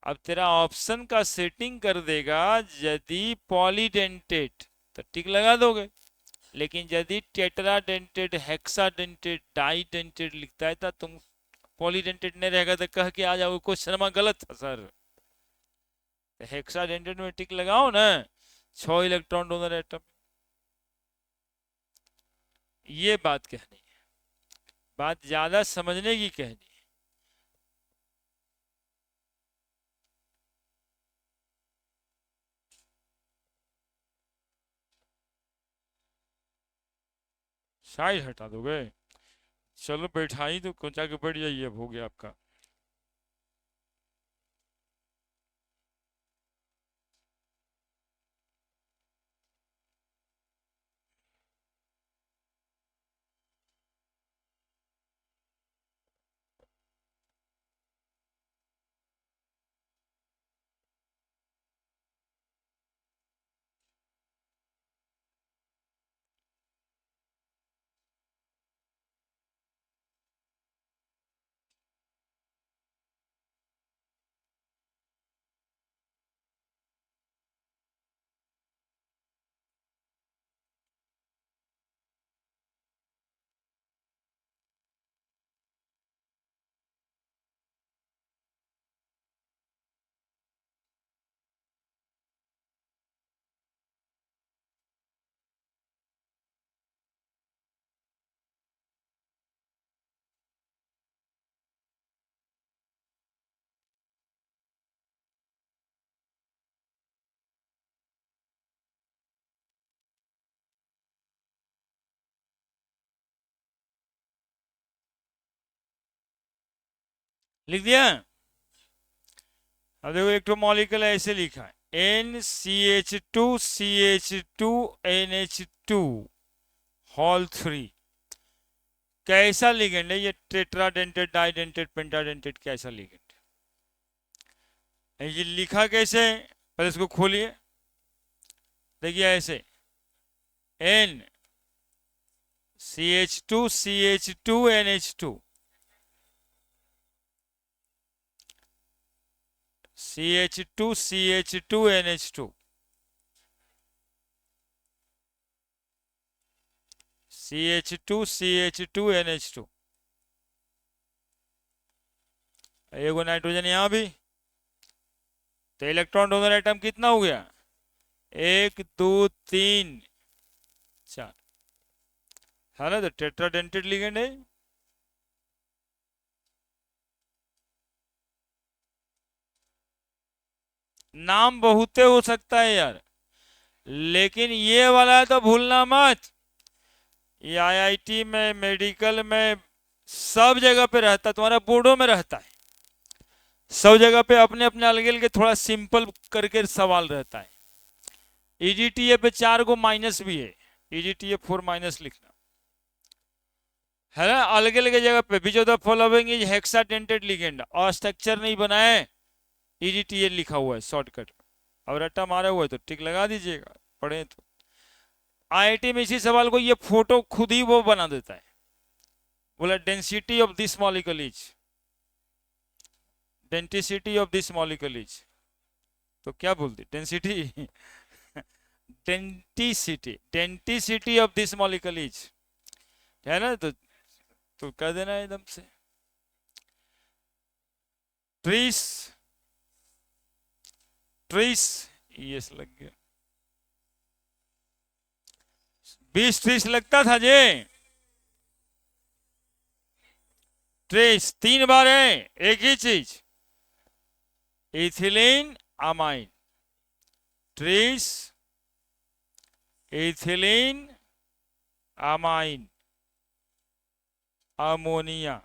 अब तेरा ऑप्शन का सेटिंग कर देगा, यदि पॉलीडेंटेट तो टिक लगा दोगे, लेकिन यदि टेट्राडेंटेट, हेक्साडेंटेट, डाइडेंटेट लिखता है तो तुम पॉलीडेंटेट नहीं रहेगा तो कह के आ जाओगे क्वेश्चन में गलत था सर। हेक्साडेंटेट में टिक लगाओ ना, 6 इलेक्ट्रॉन डोनर एटम। ये बात कहनी है, बात ज्यादा समझने की कहनी। साइड हटा दोगे? चलो बैठा ही तो जाके बैठ जाइए, अब हो गया आपका। लिख दिया? अब देखो एक तो मॉलिक्यूल ऐसे लिखा है NCH2CH2NH2 होल 3। कैसा लिगेंड है ये? टेट्राडेंटेड, डाइडेंटेड, पेंटाडेंटेड, कैसा लिगेंड है ये? लिखा कैसे? पहले इसको खोलिए, देखिए ऐसे NCH2CH2NH2, CH2CH2NH2, CH2CH2NH2। एगो नाइट्रोजन यहां भी, तो इलेक्ट्रॉन डोनर एटम कितना हो गया? 1 2 3 4, है ना? तो टेट्राडेंटेड लिगेंड है। नाम बहुते हो सकता है यार, लेकिन ये वाला तो भूलना मत। ये आईआईटी में, मेडिकल में, सब जगह पे रहता है, तुम्हारा बोर्डों में रहता है। सब जगह पे अपने अपने अलग अलग थोड़ा सिंपल करके सवाल रहता है। ईजीटीए पे 4 को माइनस भी है, ईजीटीए 4 माइनस लिखना है ना। अलग अलग जगह पे भी जो फॉलोइंग इज हेक्साडेंटेड लिगेंड, और स्ट्रक्चर नहीं बनाए, ईजीटीए लिखा हुआ है शॉर्टकट। अब रट्टा मारा हुआ है तो टिक लगा दीजिएगा, पढ़े तो। आईआईटी में इसी सवाल को ये फोटो खुद ही वो बना देता है, बोला density of this molecule is, density of this molecule is, तो क्या बोलती? Density denticity, denticity of this molecule is, है ना? तो कह देना एकदम से। ट्रीस, ट्रीस, यस लग गया। 20 ट्रीस लगता था जे। ट्रेस 3 बार है, एक ही चीज, ethylene amine, trace ethylene amine ammonia,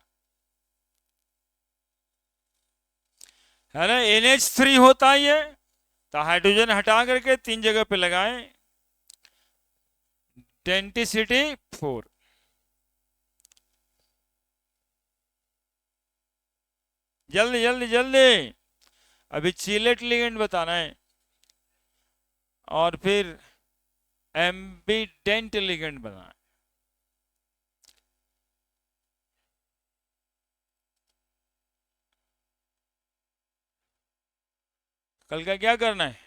है ना? NH3 होता है ये, तो हाइड्रोजन हटा करके 3 जगह पे लगाएं, डेंटिसिटी 4। जल्दी जल्दी जल्दी, अभी चिलेट लिगेंड बताना है, और फिर एम्बीडेंट लिगेंड बताना है। कल का क्या करना है?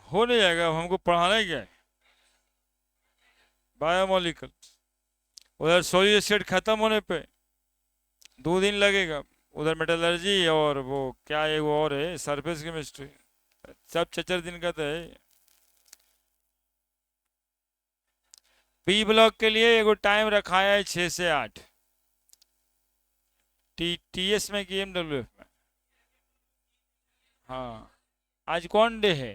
हो नहीं जाएगा, हमको पढ़ाना ही क्या है? बायोमोलिकल, उधर सोलिड स्टेट खत्म होने पे 2 दिन लगेगा, उधर मेटलर्जी, और वो क्या है वो और है सरफेस केमिस्ट्री, सब 4 दिन का तो है। बी ब्लॉक के लिए एगो टाइम रखा है 6 से 8, टीएस में कि एमडब्ल्यूएफ में? हाँ, आज कौन डे है?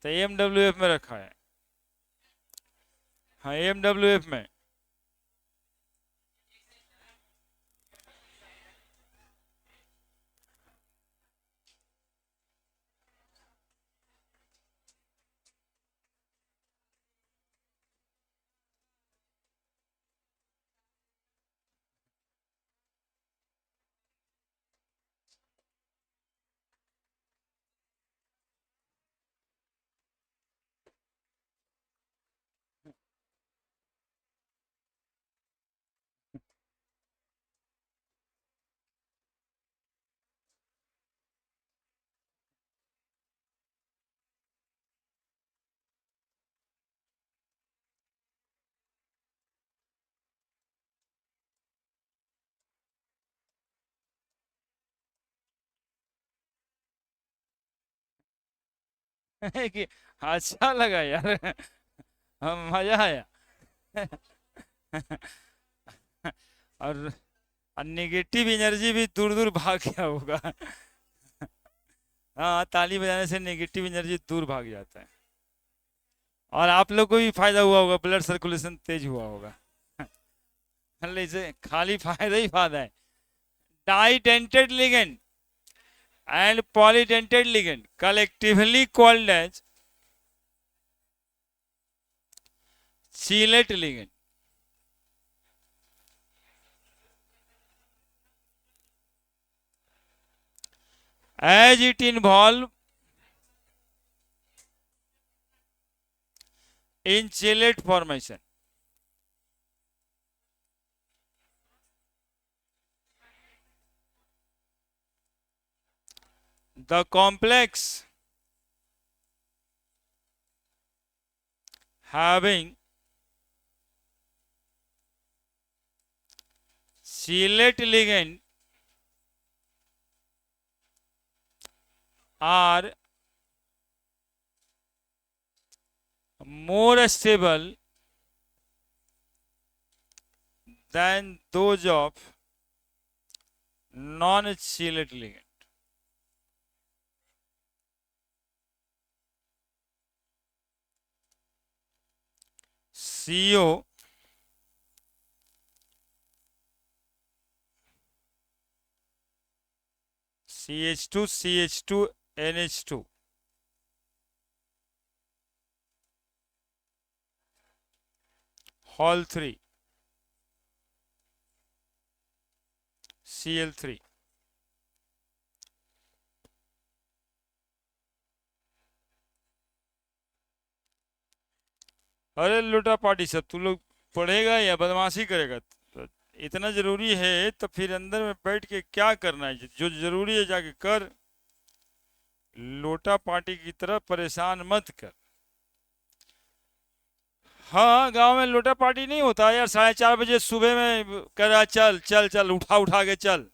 तो एमडब्ल्यूएफ में रखा है। हाँ, एमडब्ल्यूएफ में। कि अच्छा लगा यार। मजा आया। और नेगेटिव एनर्जी भी दूर दूर भाग गया होगा। हाँ, ताली बजाने से नेगेटिव एनर्जी दूर भाग जाता है। और आप लोग को भी फायदा हुआ होगा, ब्लड सर्कुलेशन तेज हुआ होगा। मतलब इसे खाली फायदा ही फायदा है। Didentate ligand and polydentate ligand collectively called as chelate ligand. As it involve in chelate formation. The complex having chelate ligand are more stable than those of non-chelate ligand. CO CH2 CH2 NH2 whole 3 Cl3. अरे लोटा party सब तू लोग पढ़ेगा या बदमाशी करेगा? तो इतना जरूरी है तो फिर अंदर में बैठ के क्या करना है? जो जरूरी है जाके कर। लोटा पार्टी की तरह परेशान मत कर। हाँ, गांव में लोटा पार्टी नहीं होता यार, 4:30 बजे सुबह में कर रहा, चल चल चल, उठा उठा के चल।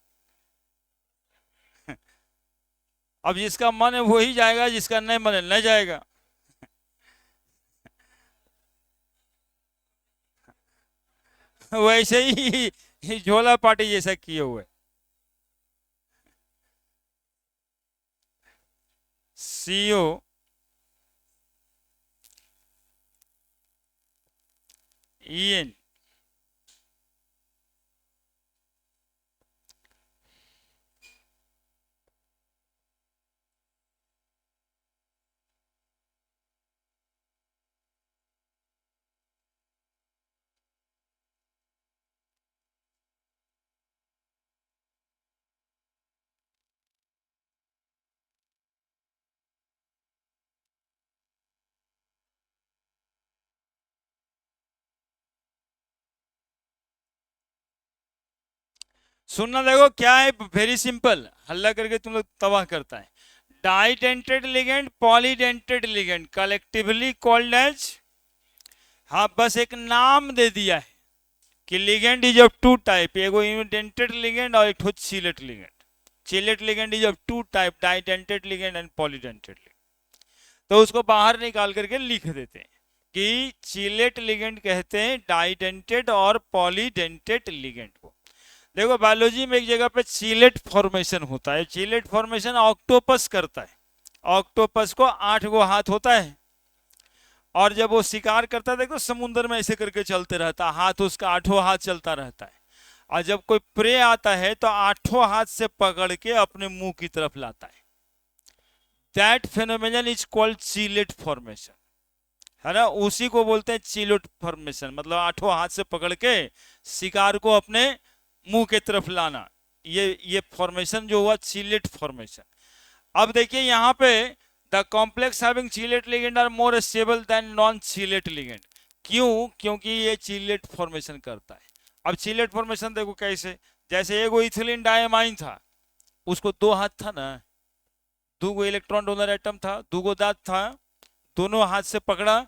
अब जिसका मन है वही जाएगा, जिसका नहीं मन है नहीं जाएगा। वैसे ही झोला पार्टी जैसा किए हुए। सीओ EN सुनना, देखो क्या है, वेरी सिंपल, हल्ला करके तुम लोग तबाह करता है। Didentate ligand, polydentate ligand collectively called as, हाँ बस एक नाम दे दिया है कि ligand is of two type, एगो इंडेंटेड लिगेंड और एक ठो chelate ligand. Chelate ligand is of two type, didentate ligand and polydentate ligand. तो उसको बाहर निकाल करके लिख देते हैं कि चीलेट लिगेंड कहते हैं डाइडेंटेड और पॉलीडेंटेड लिगेंड को। देखो बायोलॉजी में एक जगह पे चीलेट फॉर्मेशन होता है। चीलेट फॉर्मेशन ऑक्टोपस करता है। ऑक्टोपस को 8 गो हाथ होता है, और जब वो शिकार करता है देखो समुद्र में ऐसे करके चलते रहता है, हाथ उसका 8 हाथ चलता रहता है, और जब कोई प्रे आता है तो 8 हाथ से पकड़ के अपने मुंह की तरफ लाता है। That phenomenon is called चीलेट formation, है ना। उसी को बोलते हैं चीलेट फॉर्मेशन, मतलब 8 हाथ से पकड़ के शिकार को अपने मुंह के तरफ लाना। ये फॉर्मेशन जो हुआ चीलेट फॉर्मेशन। अब देखिए यहाँ पे the complex having chelate ligand are more stable than non chelate ligand. क्यों? क्योंकि ये चीलेट फॉर्मेशन करता है। अब चीलेट फॉर्मेशन देखो कैसे, जैसे एगो इथिलीन डायमाइन था, उसको 2 हाथ था ना, 2 गो इलेक्ट्रॉन डोनर एटम था, 2 गो दांत था, दोनों हाथ से पकड़ा।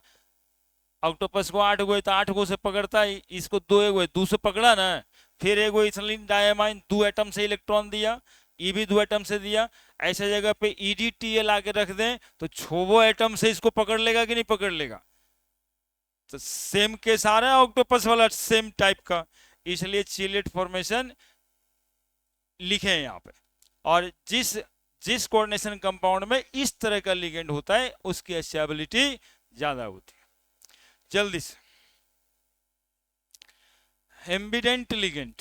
ऑक्टोपस को 8 गो है तो 8 गो से पकड़ता है, इसको 2 एगो है 2 से पकड़ा ना। फिर एगो इथिलीन डायमाइन 2 एटम से इलेक्ट्रॉन दिया, ये भी 2 एटम से दिया। ऐसे जगह पे EDTL आके रख दें तो 6 एटम से इसको पकड़ लेगा कि नहीं पकड़ लेगा? तो सेम केस आ रहा है ऑक्टोपस वाला, सेम टाइप का, इसलिए चीलेट फॉर्मेशन लिखे हैं यहाँ पे। और जिस जिस कोऑर्डिनेशन कंपाउंड में इस तरह का लिगेंड होता है उसकी स्टेबिलिटी ज्यादा होती है। जल्दी से एम्बिडेंट लिगेंड,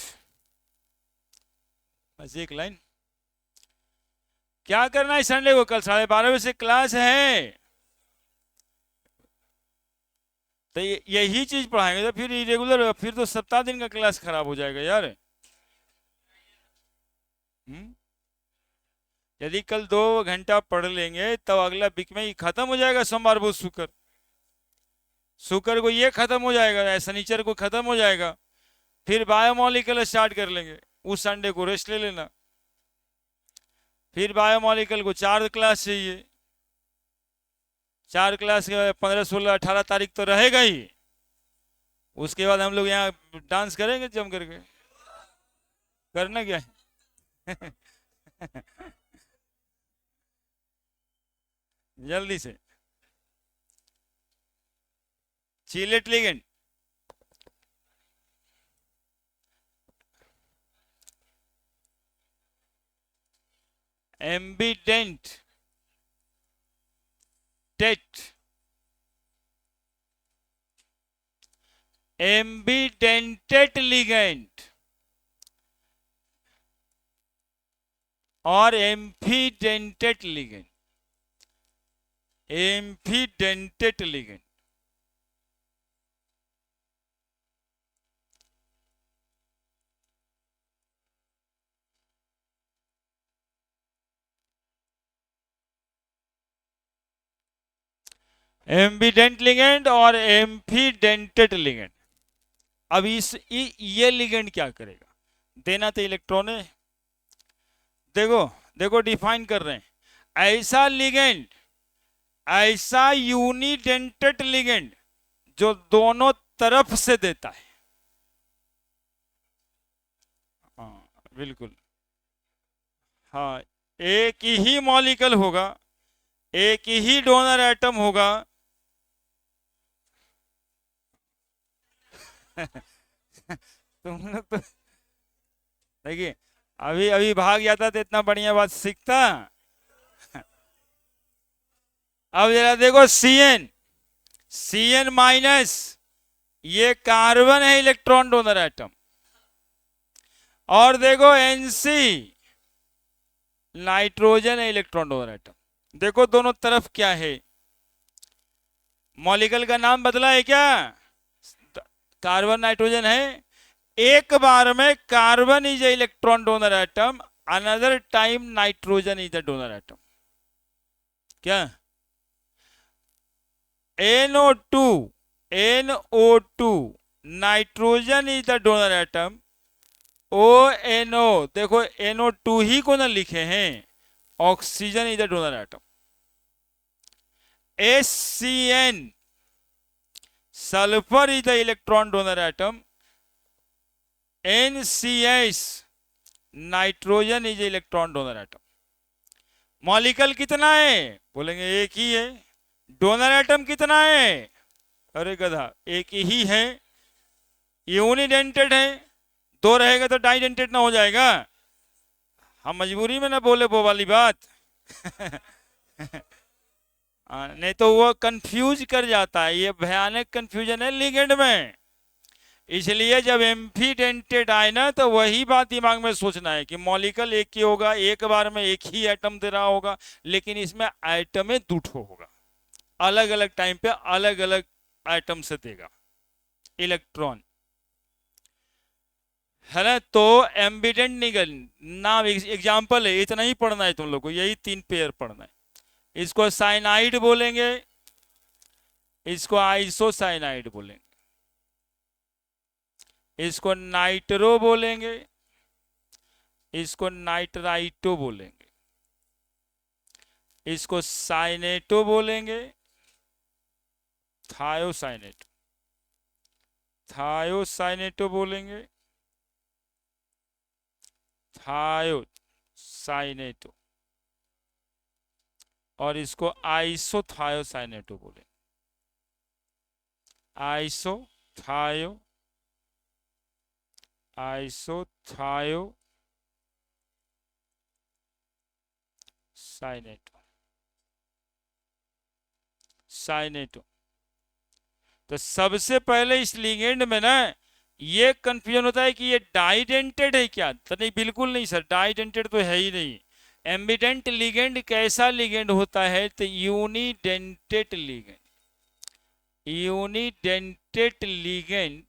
बस एक लाइन। क्या करना है संडे को? कल 12:30 बजे से क्लास है, तो यही चीज पढ़ाएंगे तो फिर इरेगुलर, फिर तो सप्ताह दिन का क्लास खराब हो जाएगा यार। यदि कल 2 घंटा पढ़ लेंगे तो अगला वीक में ही खत्म हो जाएगा। सोमवार बुध शुक्र, शुक्र को ये खत्म हो जाएगा, शनिचर को खत्म हो जाएगा, फिर बायोमॉलिक्यूल स्टार्ट कर लेंगे। उस संडे को रेस्ट ले लेना, फिर बायोमॉलिक्यूल को 4 क्लास चाहिए। 4 क्लास 15, 16, 18 तारीख तो रहेगा ही। उसके बाद हम लोग यहाँ डांस करेंगे जम करके। करना क्या है? जल्दी से chelate ligand, ambidentate, ambidentate ligand और ambidentate ligand. Ambidentate ligand ambidentate ligand और एम्फीडेंटेट लिगेंड। अब ये लिगेंड क्या करेगा? देना तो इलेक्ट्रॉन है। देखो देखो डिफाइन कर रहे हैं, ऐसा लिगेंड, ऐसा यूनिडेंटेट लिगेंड जो दोनों तरफ से देता है। हाँ बिल्कुल, हाँ एक ही मॉलिक्यूल होगा, एक ही डोनर एटम होगा। तुम लोग तो देखिए, अभी अभी भाग जाता तो इतना बढ़िया बात सीखता। अब जरा देखो CN माइनस, ये कार्बन है इलेक्ट्रॉन डोनर एटम, और देखो NC नाइट्रोजन है इलेक्ट्रॉन डोनर एटम। देखो दोनों तरफ क्या है, मॉलिक्यूल का नाम बदला है क्या? कार्बन नाइट्रोजन है। एक बार में carbon is a electron donor atom, another time nitrogen is the donor atom. क्या? NO2 nitrogen is the donor atom. ONO, देखो NO2 ही को ना लिखे हैं, oxygen is the donor atom. SCN sulphur is the electron donor atom. NCS nitrogen is electron donor atom. Molecule कितना है? बोलेंगे एक ही है। डोनर एटम कितना है? अरे गधा, एक ही है, यूनिडेंटेड है, दो रहेगा तो डाइडेंटेड ना हो जाएगा। हम मजबूरी में ना बोले वो वाली बात। नहीं तो वो कंफ्यूज कर जाता है, ये भयानक कंफ्यूजन है लिगेंड में। इसलिए जब एम्फीडेंटेड आए ना तो वही बात दिमाग में सोचना है कि मॉलिक्यूल एक ही होगा, एक बार में एक ही एटम दे रहा होगा, लेकिन इसमें एटम दो होगा, अलग अलग टाइम पे अलग अलग एटम से देगा इलेक्ट्रॉन, है ना। तो एम्बिडेंट निगल नाम एग्जाम्पल है, इतना ही पढ़ना है तुम लोग को, यही 3 पेयर पढ़ना है। इसको साइनाइड बोलेंगे, इसको आइसोसाइनाइड बोलेंगे, इसको नाइट्रो बोलेंगे, इसको नाइट्राइटो बोलेंगे, इसको साइनेटो बोलेंगे, थायोसाइनेटो, थायोसाइनेटो बोलेंगे, थायोसाइनेटो, और इसको आइसोथायोसाइनेटो बोलेंगे, आइसोथायो आइसोथायो साइनेटो, साइनेटो। तो सबसे पहले इस लिगेंड में ना ये कंफ्यूजन होता है कि ये डाइडेंटेड है क्या, तो नहीं, बिल्कुल नहीं सर, डाइडेंटेड तो है ही नहीं। एम्बिडेंट लिगेंड कैसा लिगेंड होता है, तो unidentate ligand, unidentate ligand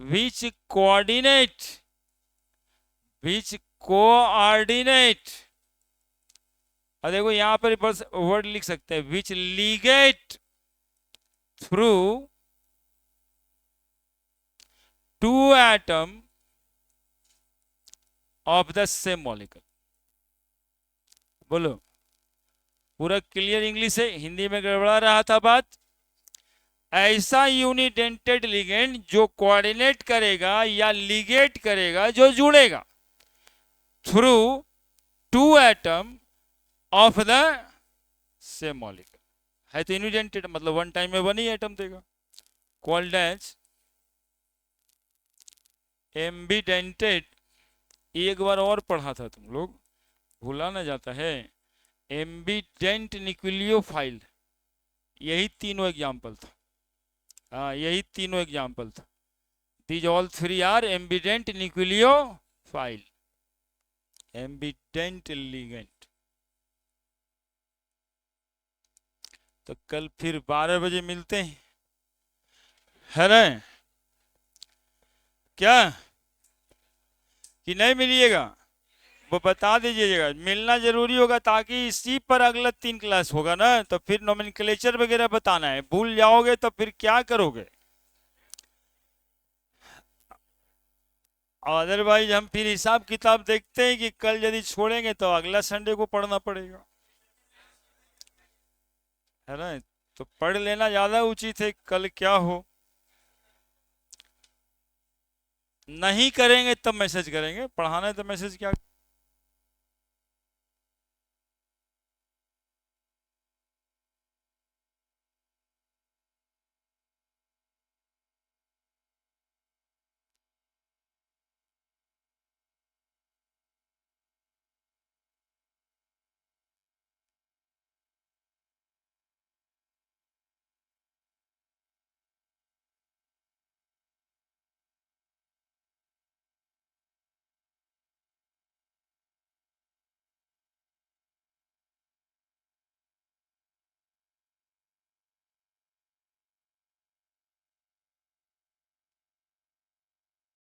which coordinate, which coordinate, और देखो यहां पर बस वर्ड लिख सकते हैं, which ligate through two atom of the same molecule। बोलो, पूरा क्लियर इंग्लिश है, हिंदी में गड़बड़ा रहा था बात। ऐसा यूनिडेंटेड लिगेंड जो कोऑर्डिनेट करेगा या लिगेट करेगा, जो जुड़ेगा through two atom of the same molecule, है तो यूनिडेंटेड, मतलब वन टाइम में वन ही एटम देगा, कॉल्ड एज एम्बिडेंटेड। एक बार और पढ़ा था तुम लोग, भूला ना जाता है, एम्बिडेंट न्यूक्लियोफाइल, यही तीनों एग्जाम्पल था। हाँ, यही तीनों एग्जाम्पल था। These all three are ambident nucleophile, ambident ligand. तो कल फिर 12 बजे मिलते हैं, है ना? क्या कि नहीं मिलिएगा, वो बता दीजिएगा, मिलना जरूरी होगा, ताकि इसी पर अगला 3 क्लास होगा ना, तो फिर नोमेनक्लेचर वगैरह बताना है, भूल जाओगे तो फिर क्या करोगे। अदरवाइज हम फिर हिसाब किताब देखते हैं कि कल यदि छोड़ेंगे तो अगला संडे को पढ़ना पड़ेगा, है ना। तो पढ़ लेना ज्यादा उचित है, कल क्या हो। नहीं करेंगे तब मैसेज करेंगे, पढ़ाना है तो मैसेज क्या